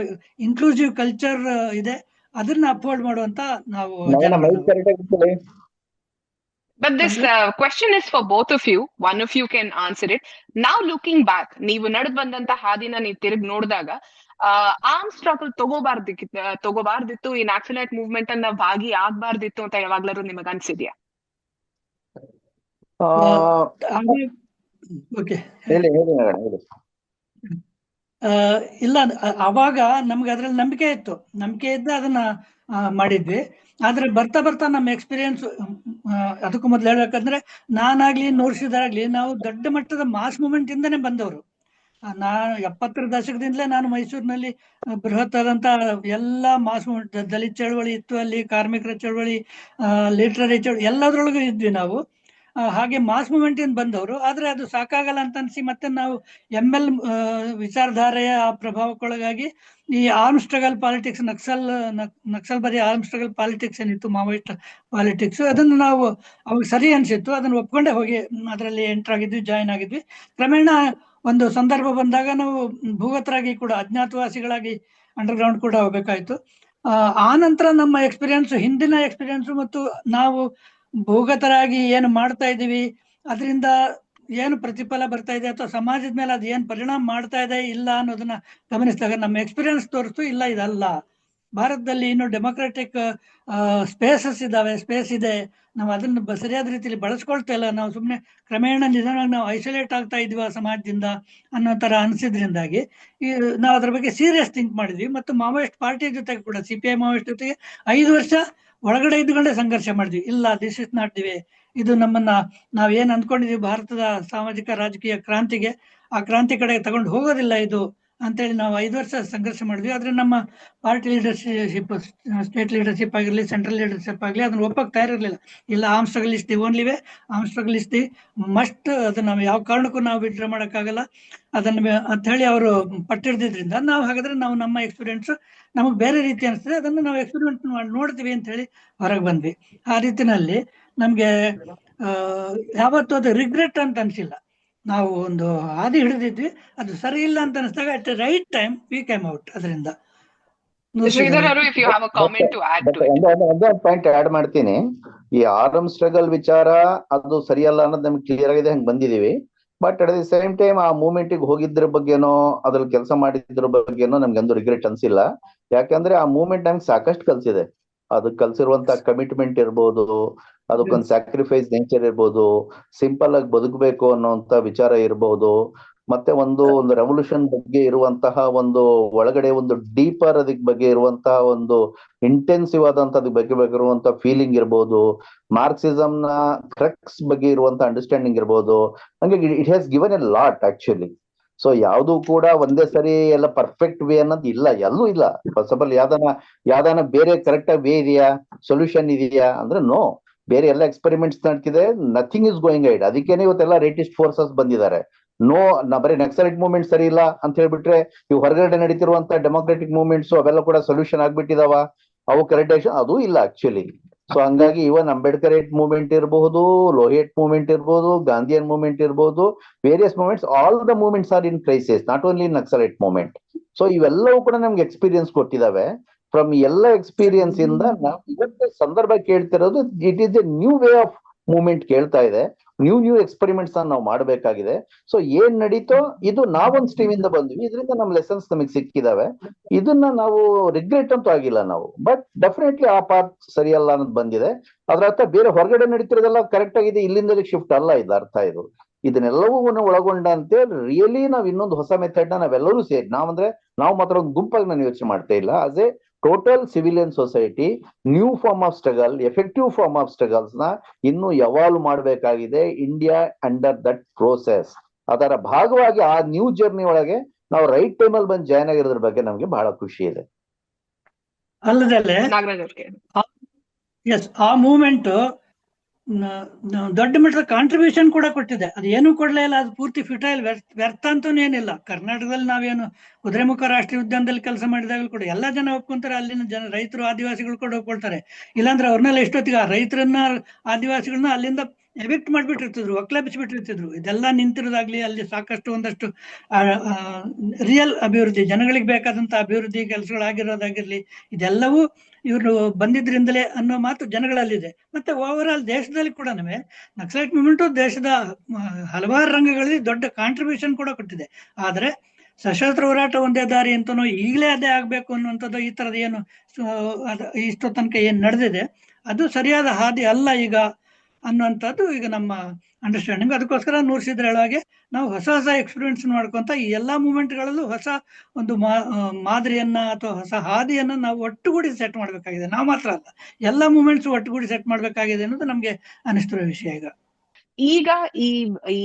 ಇನ್ಕ್ಲೂಸಿವ್ ಕಲ್ಚರ್ ಇದೆ ಅದನ್ನ ಅಪ್ಹೋಲ್ಡ್ ಮಾಡುವಂತ ನಾವು. But this question is for both of you. One of you can answer it. Now looking back, ನೀವು ನಡೆದು ಬಂದಂತ ಹಾದಿನ ನೀವು ತಿರುಗಿ ನೋಡಿದಾಗ ಆರ್ಮ್ ಸ್ಟ್ರಗಲ್ ತಗೋಬಾರ್ದಿತ್ತು, ಈ ನ್ಯಾಕ್ಸಲೈಟ್ ಮೂವ್ಮೆಂಟ್ ಅನ್ನ ಭಾಗಿ ಆಗ್ಬಾರ್ದಿತ್ತು ಅಂತ ಯಾವಾಗ್ಲಾರು ನಿಮಗ ಅನ್ಸಿದ್ಯಾ? ಇಲ್ಲ, ಅವಾಗ ನಮ್ಗೆ ಅದ್ರಲ್ಲಿ ನಂಬಿಕೆ ಇದ್ದು ಅದನ್ನ ಮಾಡಿದ್ವಿ. ಆದ್ರೆ ಬರ್ತಾ ಬರ್ತಾ ನಮ್ಮ ಎಕ್ಸ್ಪೀರಿಯನ್ಸ್, ಅದಕ್ಕೂ ಮೊದ್ಲು ಹೇಳ್ಬೇಕಂದ್ರೆ ನಾನಾಗ್ಲಿ ನೋಡ್ಸಿದಾಗ್ಲಿ ನಾವು ದೊಡ್ಡ ಮಟ್ಟದ ಮಾಸ್ ಮೂವ್ಮೆಂಟ್ ಇಂದಾನೆ ಬಂದವರು. ನಾನು 70ರ ದಶಕದಿಂದಲೇ ನಾನು ಮೈಸೂರಿನಲ್ಲಿ ಬೃಹತ್ ಆದಂತ ಎಲ್ಲಾ ಮಾಸ್ ಮೂವ್ಮೆಂಟ್, ದಲಿತ ಚಳವಳಿ ಇತ್ತು ಅಲ್ಲಿ, ಕಾರ್ಮಿಕರ ಚಳವಳಿ, ಲಿಟ್ರರಿ ಚಳವಳಿ, ಎಲ್ಲದ್ರೊಳಗೂ ಇದ್ವಿ ನಾವು. ಹಾಗೆ ಮಾಸ್ ಮೂವ್ಮೆಂಟ್ ಇಂದ ಬಂದವರು. ಆದ್ರೆ ಅದು ಸಾಕಾಗಲ್ಲ ಅಂತ ಅನ್ಸಿ ಮತ್ತೆ ನಾವು ML ವಿಚಾರಧಾರೆಯ ಪ್ರಭಾವಕ್ಕೊಳಗಾಗಿ ಈ ಆರ್ಮ್ ಸ್ಟ್ರಗಲ್ ಪಾಲಿಟಿಕ್ಸ್, ನಕ್ಸಲ್ ಬದಿ ಆರ್ಮ್ ಸ್ಟ್ರಗಲ್ ಪಾಲಿಟಿಕ್ಸ್ ಏನಿತ್ತು, ಮಾವೋಯಿಸ್ಟ್ ಪಾಲಿಟಿಕ್ಸ್, ಅದನ್ನು ನಾವು ಅವಾಗ ಸರಿ ಅನ್ಸಿತ್ತು, ಅದನ್ನ ಒಪ್ಕೊಂಡೆ ಹೋಗಿ ಅದರಲ್ಲಿ ಎಂಟರ್ ಆಗಿದ್ವಿ, ಜಾಯಿನ್ ಆಗಿದ್ವಿ. ಕ್ರಮೇಣ ಒಂದು ಸಂದರ್ಭ ಬಂದಾಗ ನಾವು ಭೂಗತರಾಗಿ ಕೂಡ ಅಜ್ಞಾತವಾಸಿಗಳಾಗಿ ಅಂಡರ್ಗ್ರೌಂಡ್ ಕೂಡ ಹೋಗ್ಬೇಕಾಯ್ತು. ಆ ನಂತರ ನಮ್ಮ ಎಕ್ಸ್ಪೀರಿಯನ್ಸ್, ಹಿಂದಿನ ಎಕ್ಸ್ಪೀರಿಯನ್ಸ್ ಮತ್ತು ನಾವು ಭೂಗತರಾಗಿ ಏನು ಮಾಡ್ತಾ ಇದ್ದೀವಿ ಅದರಿಂದ ಏನು ಪ್ರತಿಫಲ ಬರ್ತಾ ಇದೆ ಅಥವಾ ಸಮಾಜದ ಮೇಲೆ ಅದು ಏನು ಪರಿಣಾಮ ಮಾಡ್ತಾ ಇದೆ ಇಲ್ಲ ಅನ್ನೋದನ್ನ ಗಮನಿಸಿದಾಗ ನಮ್ಮ ಎಕ್ಸ್ಪೀರಿಯನ್ಸ್ ತೋರಿಸ್ತು ಇಲ್ಲ ಇದಲ್ಲ, ಭಾರತದಲ್ಲಿ ಇನ್ನು ಡೆಮೊಕ್ರೆಟಿಕ್ ಸ್ಪೇಸ್ ಇದೆ, ನಾವು ಅದನ್ನ ಸರಿಯಾದ ರೀತಿಯಲ್ಲಿ ಬಳಸ್ಕೊಳ್ತಾ ಇಲ್ಲ, ನಾವು ಸುಮ್ಮನೆ ಕ್ರಮೇಣ ನಿಧಾನವಾಗಿ ನಾವು ಐಸೋಲೇಟ್ ಆಗ್ತಾ ಇದೀವಿ ಆ ಸಮಾಜದಿಂದ ಅನ್ನೋ ತರ ಅನಿಸಿದ್ರಿಂದಾಗಿ ನಾವು ಅದ್ರ ಬಗ್ಗೆ ಸೀರಿಯಸ್ ಥಿಂಕ್ ಮಾಡಿದ್ವಿ. ಮತ್ತು ಮಾವೋಯಿಸ್ಟ್ ಪಾರ್ಟಿ ಜೊತೆಗೆ ಕೂಡ CPI ಮಾವೋಯಿಸ್ಟ್ ಜೊತೆಗೆ 5 ವರ್ಷ ಒಳಗಡೆ ಇದ್ದುಕೊಂಡೇ ಸಂಘರ್ಷ ಮಾಡಿದ್ವಿ. ಇಲ್ಲ, this is not the way, ಇದು ನಮ್ಮನ್ನ ನಾವ್ ಏನ್ ಅಂದ್ಕೊಂಡಿದೀವಿ ಭಾರತದ ಸಾಮಾಜಿಕ ರಾಜಕೀಯ ಕ್ರಾಂತಿಗೆ, ಆ ಕ್ರಾಂತಿ ಕಡೆ ತಗೊಂಡು ಹೋಗೋದಿಲ್ಲ ಇದು ಅಂತೇಳಿ ನಾವು 5 ವರ್ಷ ಸಂಘರ್ಷ ಮಾಡಿದ್ವಿ. ಆದ್ರೆ ನಮ್ಮ ಪಾರ್ಟಿ ಲೀಡರ್ಶಿಪ್, ಸ್ಟೇಟ್ ಲೀಡರ್ಶಿಪ್ ಆಗಿರ್ಲಿ, ಸೆಂಟ್ರಲ್ ಲೀಡರ್ಶಿಪ್ ಆಗಲಿ ಅದನ್ನ ಒಪ್ಪಕ್ ತಯಾರಿರ್ಲಿಲ್ಲ. ಇಲ್ಲ, arm struggle is the only way, arm struggle is the must, ಅದನ್ನ ನಾವು ಯಾವ ಕಾರಣಕ್ಕೂ ನಾವು ವಿಡ್ರಾ ಮಾಡಕ್ಕಾಗಲ್ಲ ಅದನ್ನ ಅಂತ ಹೇಳಿ ಅವರು ಪಟ್ಟಿಡ್ದಿದ್ರಿಂದ ನಾವು ಹಾಗಾದ್ರೆ ನಾವು ನಮ್ಮ ಎಕ್ಸ್ಪೀರಿಯನ್ಸ್ ನಮಗ್ ಬೇರೆ ರೀತಿ ಅನಿಸ್ತದೆ, ಅದನ್ನ ನಾವು ಎಕ್ಸ್ಪೆರಿಮೆಂಟ್ ಮಾಡಿ ನೋಡ್ತೀವಿ ಅಂತ ಹೇಳಿ ಹೊರಗೆ ಬಂದ್ವಿ. ಆ ರೀತಿನಲ್ಲಿ ನಮ್ಗೆ ಯಾವತ್ತೂ ಅದು ರಿಗ್ರೆಟ್ ಅಂತ ಅನ್ಸಿಲ್ಲ. ನಾವು ಒಂದು ಹಾದಿ ಹಿಡಿದಿದ್ವಿ, ಅದು ಸರಿ ಇಲ್ಲ ಅಂತ ಅನಿಸಿದಾಗ at right time we came out ಅದರಿಂದ. ಶ್ರೀಧರ್ ಅವರು, if you have a comment to add to it. ಒಂದೇ ಪಾಯಿಂಟ್ ಆಡ್ ಮಾಡ್ತೀನಿ. ಈ ಆರ್ಮ್ ಸ್ಟ್ರಗಲ್ ವಿಚಾರ ಅದು ಸರಿಯಲ್ಲ ಅನ್ನೋದು ನಮ್ಗೆ ಕ್ಲಿಯರ್ ಆಗಿದೆ, ಹಂಗೆ ಬಂದಿದೀವಿ. But at the same time ಆ ಮೂವ್ಮೆಂಟಿಗೆ ಹೋಗಿದ್ರ ಬಗ್ಗೆನೋ ಅದ್ರಲ್ಲಿ ಕೆಲಸ ಮಾಡಿದ್ರ ಬಗ್ಗೆನೋ ನಮ್ಗೆ ಒಂದು ರಿಗ್ರೆಟ್ ಅನ್ಸಿಲ್ಲ. ಯಾಕಂದ್ರೆ ಆ ಮೂವ್ಮೆಂಟ್ ನಮ್ಗೆ ಸಾಕಷ್ಟು ಕಲ್ಸಿದೆ. ಅದಕ್ಕೆ ಕಲ್ಸಿರುವಂತ ಕಮಿಟ್ಮೆಂಟ್ ಇರ್ಬೋದು, ಅದಕ್ಕೊಂದು ಸ್ಯಾಕ್ರಿಫೈಸ್ ನೇಚರ್ ಇರ್ಬೋದು, ಸಿಂಪಲ್ ಆಗಿ ಬದುಕಬೇಕು ಅನ್ನೋಂತ ವಿಚಾರ ಇರ್ಬೋದು, ಮತ್ತೆ ಒಂದು ರೆವಲ್ಯೂಷನ್ ಬಗ್ಗೆ ಇರುವಂತಹ ಒಂದು ಒಳಗಡೆ ಒಂದು ಡೀಪರ್ ಅದಕ್ಕೆ ಬಗ್ಗೆ ಇರುವಂತಹ ಒಂದು ಇಂಟೆನ್ಸಿವ್ ಆದಂತ ಅದಕ್ಕೆ ಬಗ್ಗೆ ಇರುವಂತ ಫೀಲಿಂಗ್ ಇರ್ಬೋದು, ಮಾರ್ಕ್ಸಿಸಮ್ ನ ಕ್ರಕ್ಸ್ ಬಗ್ಗೆ ಇರುವಂತ ಅಂಡರ್ಸ್ಟ್ಯಾಂಡಿಂಗ್ ಇರ್ಬೋದು. ಹಂಗೆ it has given A lot actually. So ಯಾವ್ದು ಕೂಡ ಒಂದೇ ಸರಿ ಎಲ್ಲ ಪರ್ಫೆಕ್ಟ್ ವೇ ಅನ್ನೋದು ಇಲ್ಲ, ಎಲ್ಲೂ ಇಲ್ಲ. ಫಸ್ಟ್ ಆಫ್ ಆಲ್ ಯಾವ್ದಾನ ಬೇರೆ ಕರೆಕ್ಟ್ ಆಗಿ ವೇ ಇದೆಯಾ, ಸೊಲ್ಯೂಷನ್ ಇದೆಯಾ ಅಂದ್ರೆ ನೋ. ಬೇರೆ ಎಲ್ಲ ಎಕ್ಸ್ಪೆರಿಮೆಂಟ್ಸ್ ನಡ್ತಿದೆ, ನಥಿಂಗ್ ಇಸ್ ಗೋಯಿಂಗ್ ಐಡ್. ಅದಕ್ಕೇನೆ ಇವತ್ತೆಲ್ಲ ರೇಟಿಸ್ಟ್ ಫೋರ್ಸಸ್ ಬಂದಿದ್ದಾರೆ. ಬರೀ ನಕ್ಸಲೈಟ್ ಮೂವ್ಮೆಂಟ್ ಸರಿ ಇಲ್ಲ ಅಂತ ಹೇಳ್ಬಿಟ್ರೆ ಇವು ಹೊರಗಡೆ ನಡೀತಿರುವಂತ ಡೆಮೋಕ್ರೆಟಿಕ್ ಮೂವ್ಮೆಂಟ್ಸ್ ಅವೆಲ್ಲ ಕೂಡ ಸೊಲ್ಯೂಷನ್ ಆಗ್ಬಿಟ್ಟಿದಾವ, ಅವು ಕರೆಕ್ಟ್ ಅದು ಇಲ್ಲ ಆಕ್ಚುಲಿ. ಸೊ ಹಂಗಾಗಿ ಇವನ್ ಅಂಬೇಡ್ಕರೇಟ್ ಮೂವ್ಮೆಂಟ್ ಇರಬಹುದು, ಲೋಹಿಯಟ್ ಮೂವ್ಮೆಂಟ್ ಇರ್ಬೋದು, ಗಾಂಧಿಯನ್ ಮೂವ್ಮೆಂಟ್ ಇರ್ಬೋದು, various movements, all the movements are in crisis, not only Naxalite movement. So ಇವೆಲ್ಲವೂ ಕೂಡ ನಮ್ಗೆ ಎಕ್ಸ್ಪೀರಿಯನ್ಸ್ ಕೊಟ್ಟಿದಾವೆ. ಫ್ರಮ್ ಎಲ್ಲ ಎಕ್ಸ್ಪೀರಿಯನ್ಸ್ ಇಂದ ನಾವು ಇವತ್ತು ಸಂದರ್ಭ ಕೇಳ್ತಿರೋದು, it is a new way of movement ಕೇಳ್ತಾ ಇದೆ. ನ್ಯೂ ಎಕ್ಸ್ಪೆರಿಮೆಂಟ್ಸ್ ನಾವು ಮಾಡಬೇಕಾಗಿದೆ. ಸೊ ಏನ್ ನಡೀತೋ ಇದು ನಾವೊಂದ್ ಸ್ಟ್ರೀಮ್ ಇಂದ ಬಂದ್ವಿ, ಇದರಿಂದ ನಮ್ ಲೆಸನ್ಸ್ ನಮಗೆ ಸಿಕ್ಕಿದಾವೆ. ಇದನ್ನ ನಾವು ರಿಗ್ರೆಟ್ ಅಂತೂ ಆಗಿಲ್ಲ ನಾವು, ಬಟ್ ಡೆಫಿನೆಟ್ಲಿ ಆ ಪಾತ್ ಸರಿಯಲ್ಲ ಅನ್ನೋದು ಬಂದಿದೆ. ಅದ್ರ ಅರ್ಥ ಬೇರೆ ಹೊರಗಡೆ ನಡೀತಿರೋದೆಲ್ಲ ಕರೆಕ್ಟ್ ಆಗಿದೆ, ಇಲ್ಲಿಂದ ಶಿಫ್ಟ್ ಅಲ್ಲ ಇದು ಅರ್ಥ. ಇದನ್ನೆಲ್ಲವೂ ಒಳಗೊಂಡಂತೆ ರಿಯಲಿ ನಾವ್ ಇನ್ನೊಂದು ಹೊಸ ಮೆಥಡ್ ನ ನಾವೆಲ್ಲರೂ ಸೇರಿ, ನಾವು ಮಾತ್ರ ಒಂದು ಗುಂಪಾಗಿ ನಾನು ಯೋಚನೆ ಮಾಡ್ತಾ ಇಲ್ಲ. As a total civilian society, new form of struggle, effective form of struggles ನ ಇನ್ನು ಎವಾಲ್ವ್ ಮಾಡಬೇಕಾಗಿದೆ. ಇಂಡಿಯಾ ಅಂಡರ್ ದಟ್ ಪ್ರೋಸೆಸ್, ಅದರ ಭಾಗವಾಗಿ ಆ ನ್ಯೂ ಜರ್ನಿ ಒಳಗೆ ನಾವು ರೈಟ್ ಟೈಮ್ ಅಲ್ಲಿ ಬಂದು ಜಾಯ್ನ್ ಆಗಿರೋದ್ರ ಬಗ್ಗೆ ನಮ್ಗೆ ಬಹಳ ಖುಷಿ ಇದೆ. ಅಲ್ಲದಲ್ಲೇ ಎಸ್, ಆ ಮೂವ್ಮೆಂಟ್ ದೊಡ್ಡ ಮಟ್ಟದ ಕಾಂಟ್ರಿಬ್ಯೂಷನ್ ಕೂಡ ಕೊಟ್ಟಿದೆ. ಅದು ಏನೂ ಕೊಡ್ಲೇ ಇಲ್ಲ, ಅದು ಪೂರ್ತಿ ಫಿಟೈಲ್ ವ್ಯರ್ಥ ಅಂತೂ ಏನಿಲ್ಲ. ಕರ್ನಾಟಕದಲ್ಲಿ ನಾವೇನು ಕುದುರೆಮುಖ ರಾಷ್ಟ್ರೀಯ ಉದ್ಯಾನದಲ್ಲಿ ಕೆಲಸ ಮಾಡಿದಾಗಲೂ ಕೂಡ ಎಲ್ಲ ಜನ ಒಪ್ಕೊಂತಾರೆ, ಅಲ್ಲಿನ ಜನ ರೈತರು ಆದಿವಾಸಿಗಳು ಕೂಡ ಒಪ್ಕೊಳ್ತಾರೆ. ಇಲ್ಲಾಂದ್ರೆ ಅವ್ರನ್ನೆಲ್ಲ ಎಷ್ಟೊತ್ತಿಗೆ ಆ ರೈತರನ್ನ ಆದಿವಾಸಿಗಳನ್ನ ಅಲ್ಲಿಂದ ಎವಿಕ್ಟ್ ಮಾಡ್ಬಿಟ್ಟಿರ್ತಿದ್ರು, ಒಕ್ಲಾಪಿಸ್ಬಿಟ್ಟಿರ್ತಿದ್ರು. ಇದೆಲ್ಲ ನಿಂತಿರೋದಾಗ್ಲಿ, ಅಲ್ಲಿ ಸಾಕಷ್ಟು ಒಂದಷ್ಟು ರಿಯಲ್ ಅಭಿವೃದ್ಧಿ, ಜನಗಳಿಗೆ ಬೇಕಾದಂತ ಅಭಿವೃದ್ಧಿ ಕೆಲಸಗಳಾಗಿರೋದಾಗಿರ್ಲಿ, ಇದೆಲ್ಲವೂ ಇವರು ಬಂದಿದ್ರಿಂದಲೇ ಅನ್ನೋ ಮಾತು ಜನಗಳಲ್ಲಿದೆ. ಮತ್ತೆ ಓವರ್ ಆಲ್ ದೇಶದಲ್ಲಿ ಕೂಡ ನಕ್ಸಲೈಟ್ ಮೂವ್ಮೆಂಟ್ ದೇಶದ ಹಲವಾರು ರಂಗಗಳಲ್ಲಿ ದೊಡ್ಡ ಕಾಂಟ್ರಿಬ್ಯೂಷನ್ ಕೂಡ ಕೊಟ್ಟಿದೆ. ಆದ್ರೆ ಸಶಸ್ತ್ರ ಹೋರಾಟ ಒಂದೇ ದಾರಿ ಅಂತನೋ, ಈಗಲೇ ಅದೇ ಆಗ್ಬೇಕು ಅನ್ನುವಂಥದ್ದು, ಈ ತರದ ಏನು ಇಷ್ಟೋ ತನಕ ಏನ್ ನಡೆದಿದೆ ಅದು ಸರಿಯಾದ ಹಾದಿ ಅಲ್ಲ ಈಗ ಅನ್ನುವಂಥದ್ದು ಈಗ ನಮ್ಮ ಅಂಡರ್ಸ್ಟ್ಯಾಂಡಿಂಗ್. ಅದಕ್ಕೋಸ್ಕರ ನೂರ್ಸಿದ್ರ ಹೇಳುವಾಗೆ ನಾವು ಹೊಸ ಎಕ್ಸ್ಪೀರಿಯನ್ಸ್ ಮಾಡ್ಕೊಂತ ಈ ಎಲ್ಲಾ ಮೂವ್ಮೆಂಟ್ಗಳಲ್ಲೂ ಹೊಸ ಒಂದು ಮಾದರಿಯನ್ನ ಅಥವಾ ಹೊಸ ಹಾದಿಯನ್ನ ನಾವು ಒಟ್ಟುಗೂಡಿ ಸೆಟ್ ಮಾಡ್ಬೇಕಾಗಿದೆ. ನಾವು ಮಾತ್ರ ಅಲ್ಲ, ಎಲ್ಲಾ ಮೂವ್ಮೆಂಟ್ಸ್ ಒಟ್ಟುಗೂಡಿ ಸೆಟ್ ಮಾಡ್ಬೇಕಾಗಿದೆ ಅನ್ನೋದು ನಮ್ಗೆ ಅನಿಸ್ತಿರೋ ವಿಷಯ. ಈಗ ಈ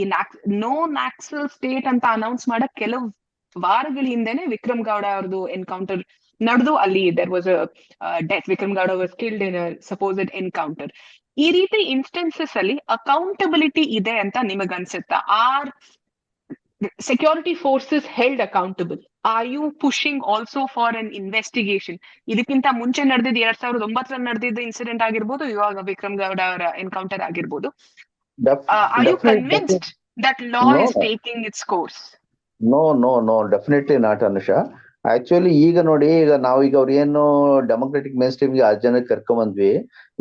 ನೋ ನ್ಯಾಕ್ಸಲ್ ಸ್ಟೇಟ್ ಅಂತ ಅನೌನ್ಸ್ ಮಾಡಕ್ ಕೆಲವು ವಾರಗಳ ಹಿಂದೆನೆ ವಿಕ್ರಮ್ ಗೌಡ ಅವ್ರದ್ದು ಎನ್ಕೌಂಟರ್ ನಡೆದು, ಅಲ್ಲಿ there was a death. Vikram Gowda was killed in a supposed encounter. ಈ ರೀತಿ ಇನ್ಸ್ಟೆನ್ಸಸ್ ಅಲ್ಲಿ ಅಕೌಂಟಬಿಲಿಟಿ ಇದೆ ಅಂತ ನಿಮಗನ್ಸುತ್ತಾ? Are security forces held accountable? Are you pushing also for an investigation? ಇದಕ್ಕಿಂತ ಮುಂಚೆ ನಡೆದಿದ್ದು 2009 ನಡೆದಿದ್ದ ಇನ್ಸಿಡೆಂಟ್ ಆಗಿರ್ಬೋದು, ಇವಾಗ ವಿಕ್ರಮ್ ಗೌಡ ಅವರ ಎನ್ಕೌಂಟರ್ ಆಗಿರ್ಬೋದು. Are you convinced that law is taking its course? No no no definitely not Anusha. Actually ಈಗ ನೋಡಿ, ಈಗ ನಾವೀಗ ಅವ್ರು ಏನು ಡೆಮೊಕ್ರೆಟಿಕ್ ಮೇನ್ ಸ್ಟ್ರೀಮ್ಗೆ 6 ಜನ ಕರ್ಕೊಂಬಂದ್ವಿ.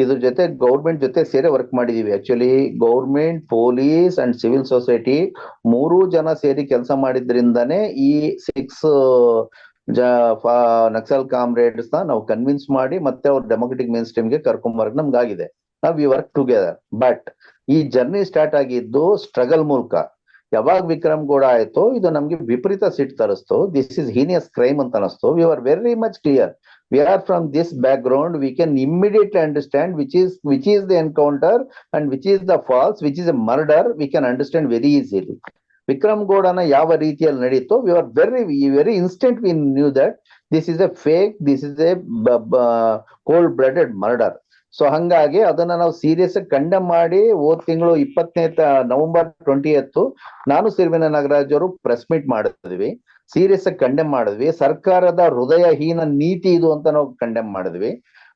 ಇದ್ರ ಜೊತೆ ಗೌರ್ಮೆಂಟ್ ಜೊತೆ ಸೇರಿ ವರ್ಕ್ ಮಾಡಿದೀವಿ. Actually government, police and civil society 3 ಜನ ಸೇರಿ ಕೆಲಸ ಮಾಡಿದ್ರಿಂದಾನೇ ಈ 6 ನಕ್ಸಲ್ ಕಾಮ್ರೇಡ್ಸ್ ನಾವು ಕನ್ವಿನ್ಸ್ ಮಾಡಿ ಮತ್ತೆ ಅವ್ರ ಡೆಮೊಕ್ರೆಟಿಕ್ ಮೇನ್ ಸ್ಟ್ರೀಮ್ಗೆ ಕರ್ಕೊಂಬರಕ್ ನಮ್ಗಾಗಿದೆ. ನಾವು ವಿ ವರ್ಕ್ ಟುಗೆದರ್. ಬಟ್ ಈ ಜರ್ನಿ ಸ್ಟಾರ್ಟ್ ಆಗಿದ್ದು ಸ್ಟ್ರಗಲ್ ಮೂಲಕ. ಯಾವಾಗ ವಿಕ್ರಮ್ ಗೌಡ ಆಯ್ತು, ಇದು ನಮ್ಗೆ ವಿಪರೀತ ಸಿಟ್ ತರಿಸ್ತು. ದಿಸ್ ಇಸ್ ಹೀನಿಯಸ್ ಕ್ರೈಮ್ ಅಂತ ಅನಿಸ್ತು. We are very much clear. We are from this background. We can immediately understand which is the encounter and which is the false, which is a murder. We can understand very easily. Vikram ಗೌಡನ ಯಾವ ರೀತಿಯಲ್ಲಿ ನಡೀತು, we are very instant. We knew that this is a fake, this is a cold blooded murder. So ಹಂಗಾಗಿ ಅದನ್ನ ನಾವು serious condemn ಮಾಡಿ ಹೋದ್ ತಿಂಗಳು 20ನೇ ನವೆಂಬರ್ 20 ನಾನು ಸಿರಿವೆನ್ನ ನಾಗರಾಜ್ ಅವರು ಪ್ರೆಸ್ ಮೀಟ್ ಮಾಡಿದ್ವಿ. ಸೀರಿಯಸ್ ಕಂಡೆಮ್ ಮಾಡಿದ್ವಿ. ಸರ್ಕಾರದ ಹೃದಯಹೀನ ನೀತಿ ಇದು ಅಂತ ನಾವು ಕಂಡೆಮ್ ಮಾಡಿದ್ವಿ.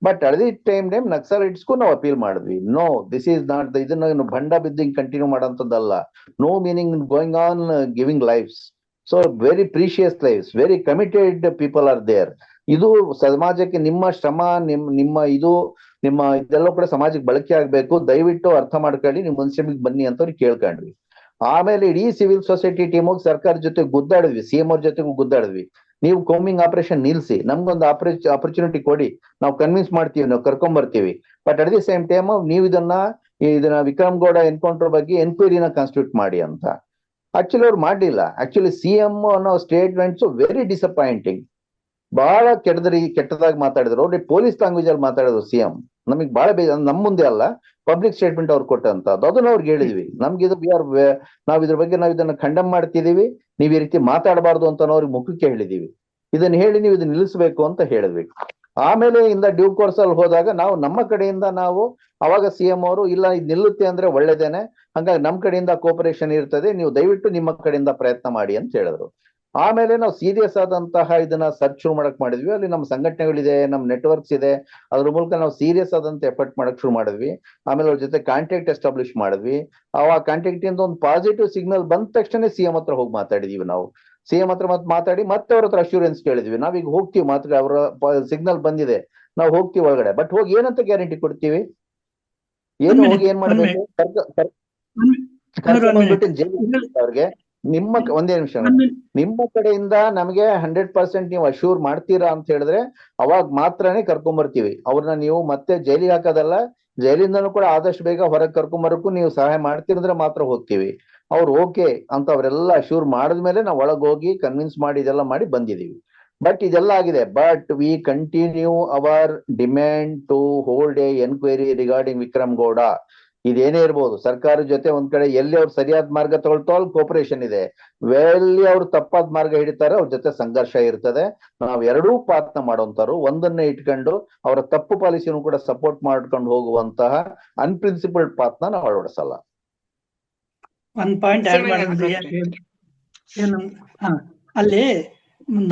ಬಟ್ ಅಟ್ ದಿ ಟೈಮ್ ನಕ್ಸಲೈಟ್ಸ್ಗೂ ನಾವು ಅಪೀಲ್ ಮಾಡಿದ್ವಿ. ನೋ, ದಿಸ್ ಈಸ್ ನಾಟ್, ಇದನ್ನ ಭಂಡ ಬಿದ್ದು ಕಂಟಿನ್ಯೂ ಮಾಡೋಂಥದ್ದಲ್ಲ. No meaning going on giving lifes. So very precious lifes, very committed people are there. ಇದು ಸಮಾಜಕ್ಕೆ ನಿಮ್ಮ ಶ್ರಮ, ನಿಮ್ಮ ಇದೆಲ್ಲ ಕೂಡ ಸಮಾಜಕ್ಕೆ ಬಳಕೆ ಆಗ್ಬೇಕು. ದಯವಿಟ್ಟು ಅರ್ಥ ಮಾಡ್ಕೊಳ್ಳಿ, ನೀವು ಮುನ್ಸಿಪಾಲಿಟಿಗೆ ಬನ್ನಿ ಅಂತ ಅವ್ರಿಗೆ ಕೇಳ್ಕೊಂಡ್ವಿ. ಆಮೇಲೆ ಇಡೀ ಸಿವಿಲ್ ಸೊಸೈಟಿ ಟೀಮ್ ಹೋಗಿ ಸರ್ಕಾರ ಜೊತೆ ಗುದ್ದಾಡಿದ್ವಿ, ಸಿಎಂ ಅವ್ರ ಜೊತೆಗೂ ಗುದ್ದಾಡಿದ್ವಿ. ನೀವು ಕೋಮಿಂಗ್ ಆಪರೇಷನ್ ನಿಲ್ಸಿ, ನಮ್ಗೊಂದು ಆಪರ್ಚುನಿಟಿ ಕೊಡಿ, ನಾವು ಕನ್ವಿನ್ಸ್ ಮಾಡ್ತೀವಿ, ನಾವು ಕರ್ಕೊಂಡ್ ಬರ್ತೀವಿ. But at the same time ನೀವು ಇದನ್ನ ವಿಕ್ರಮ್ ಗೌಡ ಎನ್ಕೌಂಟರ್ ಬಗ್ಗೆ ಎನ್ಕ್ವೈರಿನ ಕಾನ್ಸ್ಟಿಟ್ಯೂಟ್ ಮಾಡಿ ಅಂತ. ಆಕ್ಚುಲಿ ಅವ್ರು ಮಾಡ್ಲಿಲ್ಲ. ಆಕ್ಚುಲಿ ಸಿಎಂ ಅನ್ನೋ ಸ್ಟೇಟ್ಮೆಂಟ್ಸ್ ವೆರಿ ಡಿಸಪಾಯಿಂಟಿಂಗ್. ಬಹಳ ಕೆಟ್ಟದಾಗಿ ಮಾತಾಡಿದ್ರು. ಅವ್ರಿಗೆ ಪೊಲೀಸ್ ಲ್ಯಾಂಗ್ವೇಜ್ ಅಲ್ಲಿ ಮಾತಾಡಿದ್ರು ಸಿಎಂ. ನಮಗ್ ಬಹಳ ನಮ್ಮ ಮುಂದೆ ಅಲ್ಲ, ಪಬ್ಲಿಕ್ ಸ್ಟೇಟ್ಮೆಂಟ್ ಅವ್ರು ಕೊಟ್ಟಂತದ್ದು. ಅದನ್ನ ಅವ್ರಿಗೆ ಹೇಳಿದ್ವಿ. ನಮ್ಗೆ ಇದು ನಾವ್ ಇದ್ರ ಬಗ್ಗೆ ನಾವು ಇದನ್ನ ಖಂಡಮ್ ಮಾಡ್ತಿದೀವಿ, ನೀವ್ ಈ ರೀತಿ ಮಾತಾಡಬಾರ್ದು ಅಂತ ಅವ್ರಿಗೆ ಮುಖಕ್ಕೆ ಹೇಳಿದೀವಿ. ಇದನ್ನ ಹೇಳಿ ನೀವು ಇದನ್ನ ನಿಲ್ಲಿಸ್ಬೇಕು ಅಂತ ಹೇಳಿದ್ವಿ. ಆಮೇಲೆ ಡ್ಯೂ ಕೋರ್ಸ್ ಅಲ್ಲಿ ಹೋದಾಗ ನಾವು ನಮ್ಮ ಕಡೆಯಿಂದ ಅವಾಗ ಸಿಎಂ ಅವರು ಇಲ್ಲ, ಇದು ನಿಲ್ಲುತ್ತೆ ಅಂದ್ರೆ ಒಳ್ಳೇದೇನೆ, ಹಂಗಾಗಿ ನಮ್ ಕಡೆಯಿಂದ ಕೋಪರೇಷನ್ ಇರ್ತದೆ, ನೀವು ದಯವಿಟ್ಟು ನಿಮ್ಮ ಕಡೆಯಿಂದ ಪ್ರಯತ್ನ ಮಾಡಿ ಅಂತ ಹೇಳಿದ್ರು. ಆಮೇಲೆ ನಾವು ಸೀರಿಯಸ್ ಆದಂತಹ ಇದನ್ನ ಸರ್ಚ್ ಶುರು ಮಾಡಕ್ ಮಾಡಿದ್ವಿ. ಅಲ್ಲಿ ನಮ್ಮ ಸಂಘಟನೆಗಳಿದೆ, ನಮ್ಮ ನೆಟ್ವರ್ಕ್ಸ್ ಇದೆ, ಅದ್ರ ಮೂಲಕ ನಾವು ಸೀರಿಯಸ್ ಆದಂತ ಎಫರ್ಟ್ ಮಾಡಕ್ ಶುರು ಮಾಡಿದ್ವಿ. ಆಮೇಲೆ ಅವ್ರ ಜೊತೆ ಕಾಂಟ್ಯಾಕ್ಟ್ ಎಸ್ಟಾಬ್ಲಿಷ್ ಮಾಡಿದ್ವಿ. ಆ ಕಾಂಟ್ಯಾಕ್ಟ್ ಇಂದ ಒಂದು ಪಾಸಿಟಿವ್ ಸಿಗ್ನಲ್ ಬಂದ ತಕ್ಷಣ ಸಿಎಂ ಹತ್ರ ಹೋಗಿ ಮಾತಾಡಿದೀವಿ. ನಾವು ಸಿಎಂ ಹತ್ರ ಮಾತಾಡಿ ಮತ್ತೆ ಅವ್ರ ಹತ್ರ ಅಶ್ಯೂರೆನ್ಸ್ ಕೇಳಿದ್ವಿ. ನಾವೀಗ ಹೋಗ್ತೀವಿ, ಮಾತ್ರ ಅವರ ಸಿಗ್ನಲ್ ಬಂದಿದೆ, ನಾವು ಹೋಗ್ತೀವಿ ಒಳಗಡೆ. ಬಟ್ ಹೋಗಿ ಏನಂತ ಗ್ಯಾರಂಟಿ ಕೊಡ್ತೀವಿ? ಏನು ಹೋಗಿ ಏನ್ ಮಾಡ್ಬೇಕು? ಅವ್ರಿಗೆ ಒಂದೇ ನಿಮಿಷ, ನಿಮ್ಮ ಕಡೆಯಿಂದ ನಮಗೆ 100% ನೀವು ಅಶ್ಯೂರ್ ಮಾಡ್ತೀರಾ ಅಂತ ಹೇಳಿದ್ರೆ ಅವಾಗ ಮಾತ್ರನೇ ಕರ್ಕೊಂಬರ್ತೀವಿ ಅವ್ರನ್ನ. ನೀವು ಮತ್ತೆ ಜೈಲಿಗೆ ಹಾಕೋದಲ್ಲ, ಜೈಲಿಂದನೂ ಕೂಡ ಆದಷ್ಟು ಬೇಗ ಹೊರಗೆ ಕರ್ಕೊಂಬರಕ್ಕೂ ನೀವು ಸಹಾಯ ಮಾಡ್ತಿರಂದ್ರೆ ಮಾತ್ರ ಹೋಗ್ತೀವಿ. ಅವ್ರು ಓಕೆ ಅಂತ ಅವರೆಲ್ಲ ಅಶ್ಯೂರ್ ಮಾಡಿದ್ಮೇಲೆ ನಾವು ಒಳಗೆ ಹೋಗಿ ಕನ್ವಿನ್ಸ್ ಮಾಡಿ ಇದೆಲ್ಲ ಮಾಡಿ ಬಂದಿದೀವಿ. ಬಟ್ ಇದೆಲ್ಲ ಆಗಿದೆ. But we continue our demand to hold a enquiry regarding Vikram Gowda. ಇದೇನೇ ಇರ್ಬೋದು, ಸರ್ಕಾರದ ಜೊತೆ ಒಂದ್ ಕಡೆ ಎಲ್ಲಿ ಅವ್ರು ಸರಿಯಾದ ಮಾರ್ಗ ತಗೊಳ್ತೋ ಅಲ್ಲಿ ಕೋಪರೇಷನ್ ಇದೆ, ಎಲ್ಲಿ ಅವ್ರು ತಪ್ಪಾದ ಮಾರ್ಗ ಹಿಡಿತಾರೆ ಅವ್ರ ಜೊತೆ ಸಂಘರ್ಷ ಇರ್ತದೆ. ನಾವ್ ಎರಡೂ ಪಾತ್ನ ಮಾಡೋಂತಾರು, ಒಂದನ್ನೇ ಇಟ್ಕೊಂಡು ಅವರ ತಪ್ಪು ಪಾಲಿಸಿನೂ ಕೂಡ ಸಪೋರ್ಟ್ ಮಾಡ್ಕೊಂಡು ಹೋಗುವಂತಹ ಅನ್ಪ್ರಿನ್ಸಿಪಲ್ಡ್ ಪಾತ್ನ ನಾವು ಅಳವಡಿಸಲ್ಲ. ಒಂದ್ ಪಾಯಿಂಟ್ ಆಡ್ ಮಾಡೋದು ಏನು, ಅಲ್ಲಿ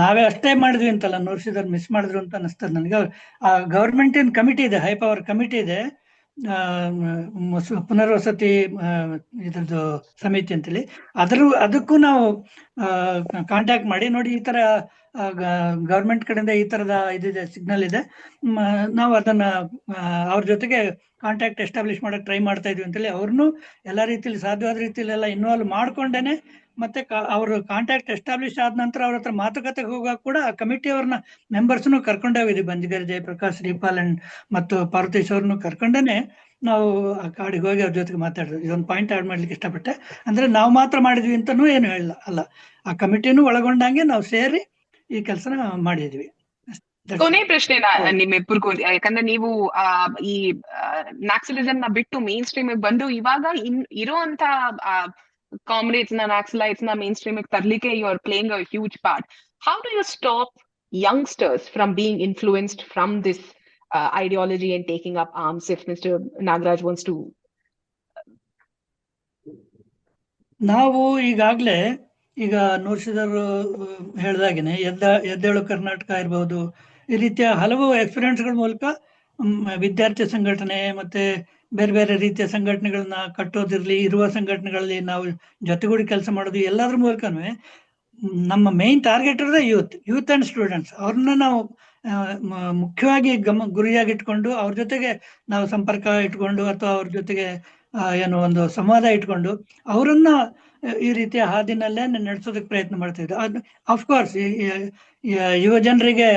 ನಾವೇ ಅಷ್ಟೇ ಮಾಡಿದ್ವಿ ಅಂತಲ್ಲ, ನೋಡ್ಸಿದ್ರು ಮಿಸ್ ಮಾಡಿದ್ರು ಅಂತ ಅನಿಸ್ತದೆ ನನಗೆ. ಆ ಗವರ್ಮೆಂಟ್ ಏನ್ ಕಮಿಟಿ ಇದೆ, ಹೈ ಪವರ್ ಕಮಿಟಿ ಇದೆ, ಪುನರ್ವಸತಿ ಇದ್ರದ್ದು ಸಮಿತಿ ಅಂತೇಳಿ, ಅದಕ್ಕೂ ನಾವು ಕಾಂಟ್ಯಾಕ್ಟ್ ಮಾಡಿ ನೋಡಿ, ಈ ತರ ಗವರ್ಮೆಂಟ್ ಕಡೆಯಿಂದ ಈ ತರದ ಇದಿದೆ, ಸಿಗ್ನಲ್ ಇದೆ, ನಾವು ಅದನ್ನ ಅವ್ರ ಜೊತೆಗೆ ಕಾಂಟ್ಯಾಕ್ಟ್ ಎಸ್ಟಾಬ್ಲಿಷ್ ಮಾಡಕ್ ಟ್ರೈ ಮಾಡ್ತಾ ಇದ್ವಿ ಅಂತೇಳಿ ಅವ್ರನ್ನು ಎಲ್ಲಾ ರೀತಿಯಲ್ಲಿ ಸಾಧ್ಯವಾದ ರೀತಿಯಲ್ಲಿ ಎಲ್ಲ ಇನ್ವಾಲ್ವ್ ಮಾಡ್ಕೊಂಡೇನೆ ಮತ್ತೆ ಅವರು ಕಾಂಟ್ಯಾಕ್ಟ್ ಎಸ್ಟಾಬ್ಲಿಷ್ ಆದ ನಂತರ ಅವ್ರ ಹತ್ರ ಮಾತುಕತೆಗೆ ಹೋಗಾಗ ಕೂಡ ಆ ಕಮಿಟಿ ಅವ್ರನ್ನ ಮೆಂಬರ್ಸ್ನು ಕರ್ಕೊಂಡೋಗಿದ್ವಿ. ಬಂಜಿಗೇರಿ ಜಯಪ್ರಕಾಶ್, ಶ್ರೀಪಾಲ್ ಮತ್ತು ಪಾರ್ವತೇಶ್ ಅವ್ರನ್ನು ಕರ್ಕೊಂಡೇನೆ ನಾವು ಆ ಕಾಡಿಗೆ ಹೋಗಿ ಅವ್ರ ಜೊತೆಗೆ ಮಾತಾಡಿದ್ವಿ. ಇದೊಂದು ಪಾಯಿಂಟ್ ಆಡ್ ಮಾಡ್ಲಿಕ್ಕೆ ಇಷ್ಟಪಟ್ಟೆ. ಅಂದ್ರೆ ನಾವು ಮಾತ್ರ ಮಾಡಿದ್ವಿ ಅಂತಾನೂ ಏನು ಹೇಳಿಲ್ಲ, ಅಲ್ಲ, ಆ ಕಮಿಟಿನೂ ಒಳಗೊಂಡಂಗೆ ನಾವು ಸೇರಿ ಈ ಕೆಲಸನ ಮಾಡಿದ್ವಿ. ಕೊನೆ ಪ್ರಶ್ನೆ ನಿಮ್ಮಿಬ್ಬರಿಗೂ, ಯಾಕಂದ್ರೆ ನೀವು ಈ ನ್ಯಾಕ್ಸಲಿಸಮ್ ನ ಬಿಟ್ಟು ಮೇನ್ ಸ್ಟ್ರೀಮ್ ಬಂದು ಇವಾಗ ಇರುವಂತ ಕಾಮ್ರೇಡ್ಸ್ ನ, ನ್ಯಾಕ್ಸಲೈಟ್ಸ್ ನ ಮೇನ್ ಸ್ಟ್ರೀಮ್ ತರ್ಲಿಕ್ಕೆ you are playing a huge part. How do you stop youngsters from being influenced from this ideology and taking up arms? If Mr. Nagaraj wants to. ನಾವು ಈಗಾಗ್ಲೇ ಈಗ ನೋಡ್ಸಿದರು ಹೇಳ್ದಾಗೇನೆ ಎದ್ದೇಳು ಕರ್ನಾಟಕ ಇರ್ಬೋದು, ಈ ರೀತಿಯ ಹಲವು ಎಕ್ಸ್ಪೀರಿಯನ್ಸ್ಗಳ ಮೂಲಕ ವಿದ್ಯಾರ್ಥಿ ಸಂಘಟನೆ ಮತ್ತೆ ಬೇರೆ ಬೇರೆ ರೀತಿಯ ಸಂಘಟನೆಗಳನ್ನ ಕಟ್ಟೋದಿರ್ಲಿ, ಇರುವ ಸಂಘಟನೆಗಳಲ್ಲಿ ನಾವು ಜೊತೆಗೂಡಿ ಕೆಲಸ ಮಾಡೋದು, ಎಲ್ಲದ್ರ ಮೂಲಕನೂ ನಮ್ಮ ಮೇನ್ ಟಾರ್ಗೆಟ್ ಇರೋದೇ ಯೂತ್ ಅಂಡ್ ಸ್ಟೂಡೆಂಟ್ಸ್. ಅವ್ರನ್ನ ನಾವು ಮುಖ್ಯವಾಗಿ ಗುರಿಯಾಗಿ ಇಟ್ಕೊಂಡು ಅವ್ರ ಜೊತೆಗೆ ನಾವು ಸಂಪರ್ಕ ಇಟ್ಕೊಂಡು ಅಥವಾ ಅವ್ರ ಜೊತೆಗೆ ಏನು ಒಂದು ಸಂವಾದ ಇಟ್ಕೊಂಡು ಅವರನ್ನ ಈ ರೀತಿಯ ಹಾದಿನಲ್ಲೇ ನಡೆಸೋದಕ್ಕೆ ಪ್ರಯತ್ನ ಮಾಡ್ತಿದ್ವಿ. ಅದು ಅಫ್ಕೋರ್ಸ್ ಯುವ ಜನರಿಗೆ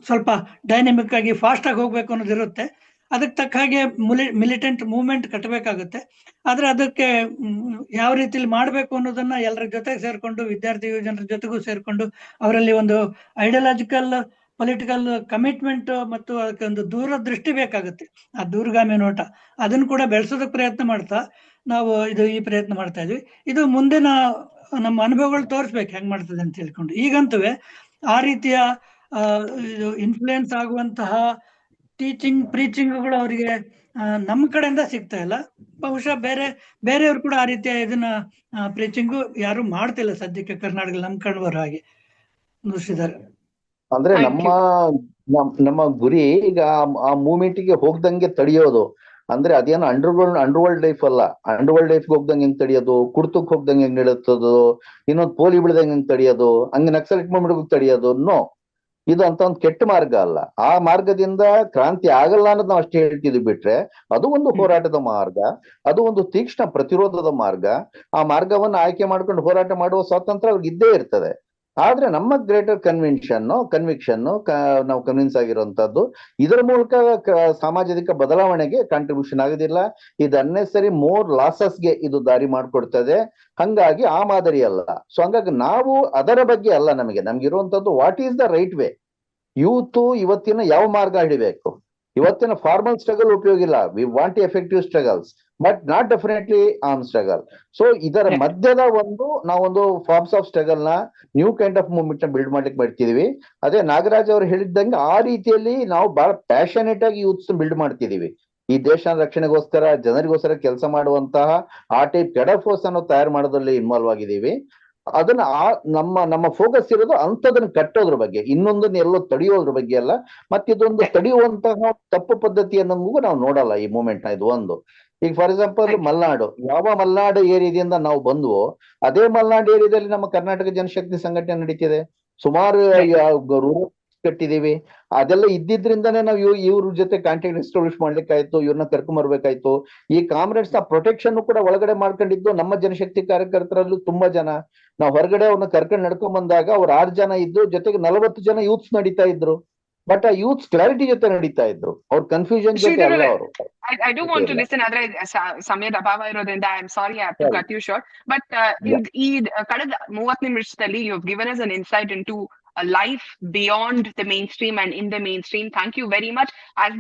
ಸ್ವಲ್ಪ ಡೈನಮಿಕ್ ಆಗಿ ಫಾಸ್ಟ್ ಆಗಿ ಹೋಗ್ಬೇಕು ಅನ್ನೋದಿರುತ್ತೆ. ಅದಕ್ಕೆ ತಕ್ಕ ಹಾಗೆ ಮಿಲಿಟೆಂಟ್ ಮೂವ್ಮೆಂಟ್ ಕಟ್ಟಬೇಕಾಗುತ್ತೆ. ಆದ್ರೆ ಅದಕ್ಕೆ ಯಾವ ರೀತಿಲಿ ಮಾಡ್ಬೇಕು ಅನ್ನೋದನ್ನ ಎಲ್ಲರ ಜೊತೆಗೆ ಸೇರ್ಕೊಂಡು, ವಿದ್ಯಾರ್ಥಿ ಯುವ ಜನರ ಜೊತೆಗೂ ಸೇರ್ಕೊಂಡು ಅವರಲ್ಲಿ ಒಂದು ಐಡಿಯಾಲಜಿಕಲ್ ಪೊಲಿಟಿಕಲ್ ಕಮಿಟ್ಮೆಂಟ್ ಮತ್ತು ಅದಕ್ಕೆ ಒಂದು ದೂರದೃಷ್ಟಿ ಬೇಕಾಗುತ್ತೆ, ಆ ದೂರಗಾಮಿ ನೋಟ. ಅದನ್ನು ಕೂಡ ಬೆಳೆಸೋದಕ್ಕೆ ಪ್ರಯತ್ನ ಮಾಡ್ತಾ ನಾವು ಈ ಪ್ರಯತ್ನ ಮಾಡ್ತಾ ಇದ್ವಿ. ಇದು ಮುಂದಿನ ನಮ್ಮ ಅನುಭವಗಳು ತೋರಿಸ್ಬೇಕು ಹೆಂಗ್ ಮಾಡ್ತದೆ ಅಂತ ಹೇಳ್ಕೊಂಡು. ಈಗಂತೂ ಆ ರೀತಿಯ ಇನ್ಫ್ಲೂಯೆನ್ಸ್ ಆಗುವಂತಹ ಪ್ರೀಚಿಂಗ್ಗಳು ಅವರಿಗೆ ನಮ್ಮ ಕಡೆಯಿಂದ ಸಿಗ್ತಾ ಇಲ್ಲ. ಬಹುಶಃ ಬೇರೆಯವ್ರು ಕೂಡ ಆ ರೀತಿಯ ಇದನ್ನ ಪ್ರೀಚಿಂಗು ಯಾರು ಮಾಡ್ತಿಲ್ಲ ಸದ್ಯಕ್ಕೆ ಕರ್ನಾಟಕದಲ್ಲಿ, ನಮ್ಮ ಕಣ್ವರ ಹಾಗೆ ನುಡಿಸಿದ್ದಾರೆ. ಅಂದ್ರೆ ನಮ್ಮ ಗುರಿ ಈಗ ಆ ಮೂವ್ಮೆಂಟ್ ಗೆ ಹೋಗ್ದಂಗೆ ತಡೆಯೋದು. ಅಂದ್ರೆ ಅದೇನು ಅಂಡರ್ವರ್ಲ್ಡ್ ಲೈಫ್ ಅಲ್ಲ. ಅಂಡರ್ವರ್ಲ್ಡ್ ಲೈಫ್ ಹೋಗ್ದಂಗೆ ಹೆಂಗ್ ತಡೆಯೋದು, ಕುಡ್ತಕ್ ಹೋಗ್ದಂಗೆ ಹೆಂಗ್ ನಿಡುತ್ತದು, ಇನ್ನೊಂದು ಪೋಲಿ ಬಿಡ್ದಂಗೆ ಹೆಂಗ್ ತಡೆಯೋದು, ಹಂಗೆ ನಕ್ಸಲೈಟ್ ಮೂವ್ಮೆಂಟ್ ತಡೆಯೋದು. ಇದು ಅಂತ ಒಂದು ಕೆಟ್ಟ ಮಾರ್ಗ ಅಲ್ಲ. ಆ ಮಾರ್ಗದಿಂದ ಕ್ರಾಂತಿ ಆಗಲ್ಲ ಅನ್ನೋದು ನಾವು ಅಷ್ಟೇ ಹೇಳ್ತಿದ್ವಿ. ಬಿಟ್ರೆ ಅದು ಒಂದು ಹೋರಾಟದ ಮಾರ್ಗ, ಅದು ಒಂದು ತೀಕ್ಷ್ಣ ಪ್ರತಿರೋಧದ ಮಾರ್ಗ. ಆ ಮಾರ್ಗವನ್ನು ಆಯ್ಕೆ ಮಾಡ್ಕೊಂಡು ಹೋರಾಟ ಮಾಡುವ ಸ್ವಾತಂತ್ರ್ಯ ಅವ್ರಿಗೆ ಇದ್ದೇ ಇರ್ತದೆ. ಆದ್ರೆ ನಮ್ಮ ಗ್ರೇಟರ್ ಕನ್ವಿಕ್ಷನ್ ನಾವು ಕನ್ವಿನ್ಸ್ ಆಗಿರುವಂತದ್ದು ಇದರ ಮೂಲಕ ಸಾಮಾಜಿಕ ಬದಲಾವಣೆಗೆ ಕಾಂಟ್ರಿಬ್ಯೂಷನ್ ಆಗೋದಿಲ್ಲ. ಇದು ಅನ್ನೆಸರಿ ಮೋರ್ ಲಾಸಸ್ಗೆ ಇದು ದಾರಿ ಮಾಡ್ಕೊಡ್ತದೆ. ಹಂಗಾಗಿ ಆ ಮಾದರಿ ಅಲ್ಲ. ಸೊ ಹಂಗಾಗಿ ನಾವು ಅದರ ಬಗ್ಗೆ ಅಲ್ಲ, ನಮಗಿರುವಂತದ್ದು what is the right way. Youth ಇವತ್ತಿನ ಯಾವ ಮಾರ್ಗ ಹಿಡಿಬೇಕು. ಇವತ್ತಿನ ಫಾರ್ಮಲ್ ಸ್ಟ್ರಗಲ್ ಉಪಯೋಗ ಇಲ್ಲ. We want effective struggles but not definitely arm struggle. So ಇದರ ಮಧ್ಯದ ನಾವೊಂದು ಫಾರ್ಮ್ಸ್ ಆಫ್ ಸ್ಟ್ರಗಲ್ ನ ನ್ಯೂ ಕೈಂಡ್ ಆಫ್ ಮೂವ್ಮೆಂಟ್ ನ ಬಿಲ್ಡ್ ಮಾಡ್ಲಿಕ್ಕೆ ಮಾಡ್ತಿದೀವಿ. ಅದೇ ನಾಗರಾಜ್ ಅವರು ಹೇಳಿದ್ದಂಗೆ ಆ ರೀತಿಯಲ್ಲಿ ನಾವು ಬಹಳ ಪ್ಯಾಷನೇಟ್ ಆಗಿ ಯೂತ್ಸ್ ಬಿಲ್ಡ್ ಮಾಡ್ತಿದೀವಿ. ಈ ದೇಶದ ರಕ್ಷಣೆಗೋಸ್ಕರ, ಜನರಿಗೋಸ್ಕರ ಕೆಲಸ ಮಾಡುವಂತಹ ಆ ಟೈಪ್ ಕೆಡರ್ ಫೋರ್ಸ್ ಅನ್ನು ತಯಾರು ಮಾಡೋದ್ರಲ್ಲಿ ಇನ್ವಾಲ್ವ್ ಆಗಿದ್ದೀವಿ. ಅದನ್ನ ನಮ್ಮ ಫೋಕಸ್ ಇರೋದು ಅಂಥದನ್ನ ಕಟ್ಟೋದ್ರ ಬಗ್ಗೆ, ಇನ್ನೊಂದನ್ನ ಎಲ್ಲೋ ತಡೆಯೋದ್ರ ಬಗ್ಗೆ ಅಲ್ಲ. ಮತ್ತಿದೊಂದು ತಡೆಯುವಂತಹ ತಪ್ಪು ಪದ್ಧತಿಯನ್ನೂ ನಾವು ನೋಡಲ್ಲ ಈ ಮೂವ್ಮೆಂಟ್ ನ. ಇದು ಒಂದು. ಈಗ ಫಾರ್ ಎಕ್ಸಾಂಪಲ್ ಮಲ್ನಾಡು, ಯಾವ ಮಲ್ನಾಡು ಏರಿಯಾದಿಂದ ನಾವು ಬಂದ್ವೋ ಅದೇ ಮಲ್ನಾಡು ಏರಿಯಾದಲ್ಲಿ ನಮ್ಮ ಕರ್ನಾಟಕ ಜನಶಕ್ತಿ ಸಂಘಟನೆ ನಡೀತಿದೆ. ಸುಮಾರು ಕಟ್ಟಿದೀವಿ. ಅದೆಲ್ಲ ಇದ್ದಿದ್ರಿಂದಾನೇ ನಾವು ಇವ್ರ ಜೊತೆ ಕಾಂಟ್ಯಾಕ್ಟ್ ಎಸ್ಟಾಬ್ಲಿಷ್ ಮಾಡ್ಲಿಕ್ಕಾಯ್ತು, ಇವ್ರನ್ನ ಕರ್ಕೊಂಡ್ಬರ್ಬೇಕಾಯ್ತು. ಈ ಕಾಮ್ರೇಡ್ಸ್ ನ ಪ್ರೊಟೆಕ್ಷನ್ ಕೂಡ ಒಳಗಡೆ ಮಾಡ್ಕೊಂಡಿದ್ದು ನಮ್ಮ ಜನಶಕ್ತಿ ಕಾರ್ಯಕರ್ತರಲ್ಲೂ ತುಂಬಾ ಜನ. ನಾವು ಹೊರಗಡೆ ಅವ್ರನ್ನ ಕರ್ಕೊಂಡು ನಡ್ಕೊಂಡ್ ಬಂದಾಗ ಅವ್ರು 6 ಜನ ಇದ್ದು, ಜೊತೆಗೆ 40 ಜನ ಯೂತ್ಸ್ ನಡೀತಾ ಇದ್ರು. ಬಟ್ ಆ ಯೂತ್ಸ್ ಕ್ಲಾರಿಟಿ ಜೊತೆ ನಡೀತಾ ಇದ್ರು, ಅವ್ರ ಕನ್ಫ್ಯೂಷನ್ ಜೊತೆ ಅಲ್ಲ ಅವರು. I do want to listen ಆದ್ರೆ ಸಮಯದ ಅಭಾವ ಇರೋದ್ರಿಂದ I am sorry I have to cut you short. But ಈ ಕಳೆದ 30 ನಿಮಿಷದಲ್ಲಿ you have given us an insight into a life beyond the mainstream and in the mainstream. Thank you very much. As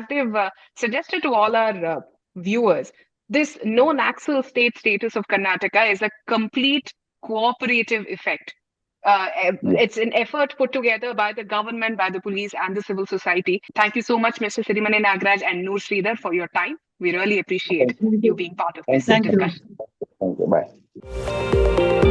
they've suggested to all our viewers, this no Naxal state status of Karnataka is a complete cooperative effect. It's an effort put together by the government, by the police and the civil society. Thank you so much, Mr. Sirimane Nagaraj and Noor Sridhar, for your time. We really appreciate you being part of this discussion. Thank you. Bye.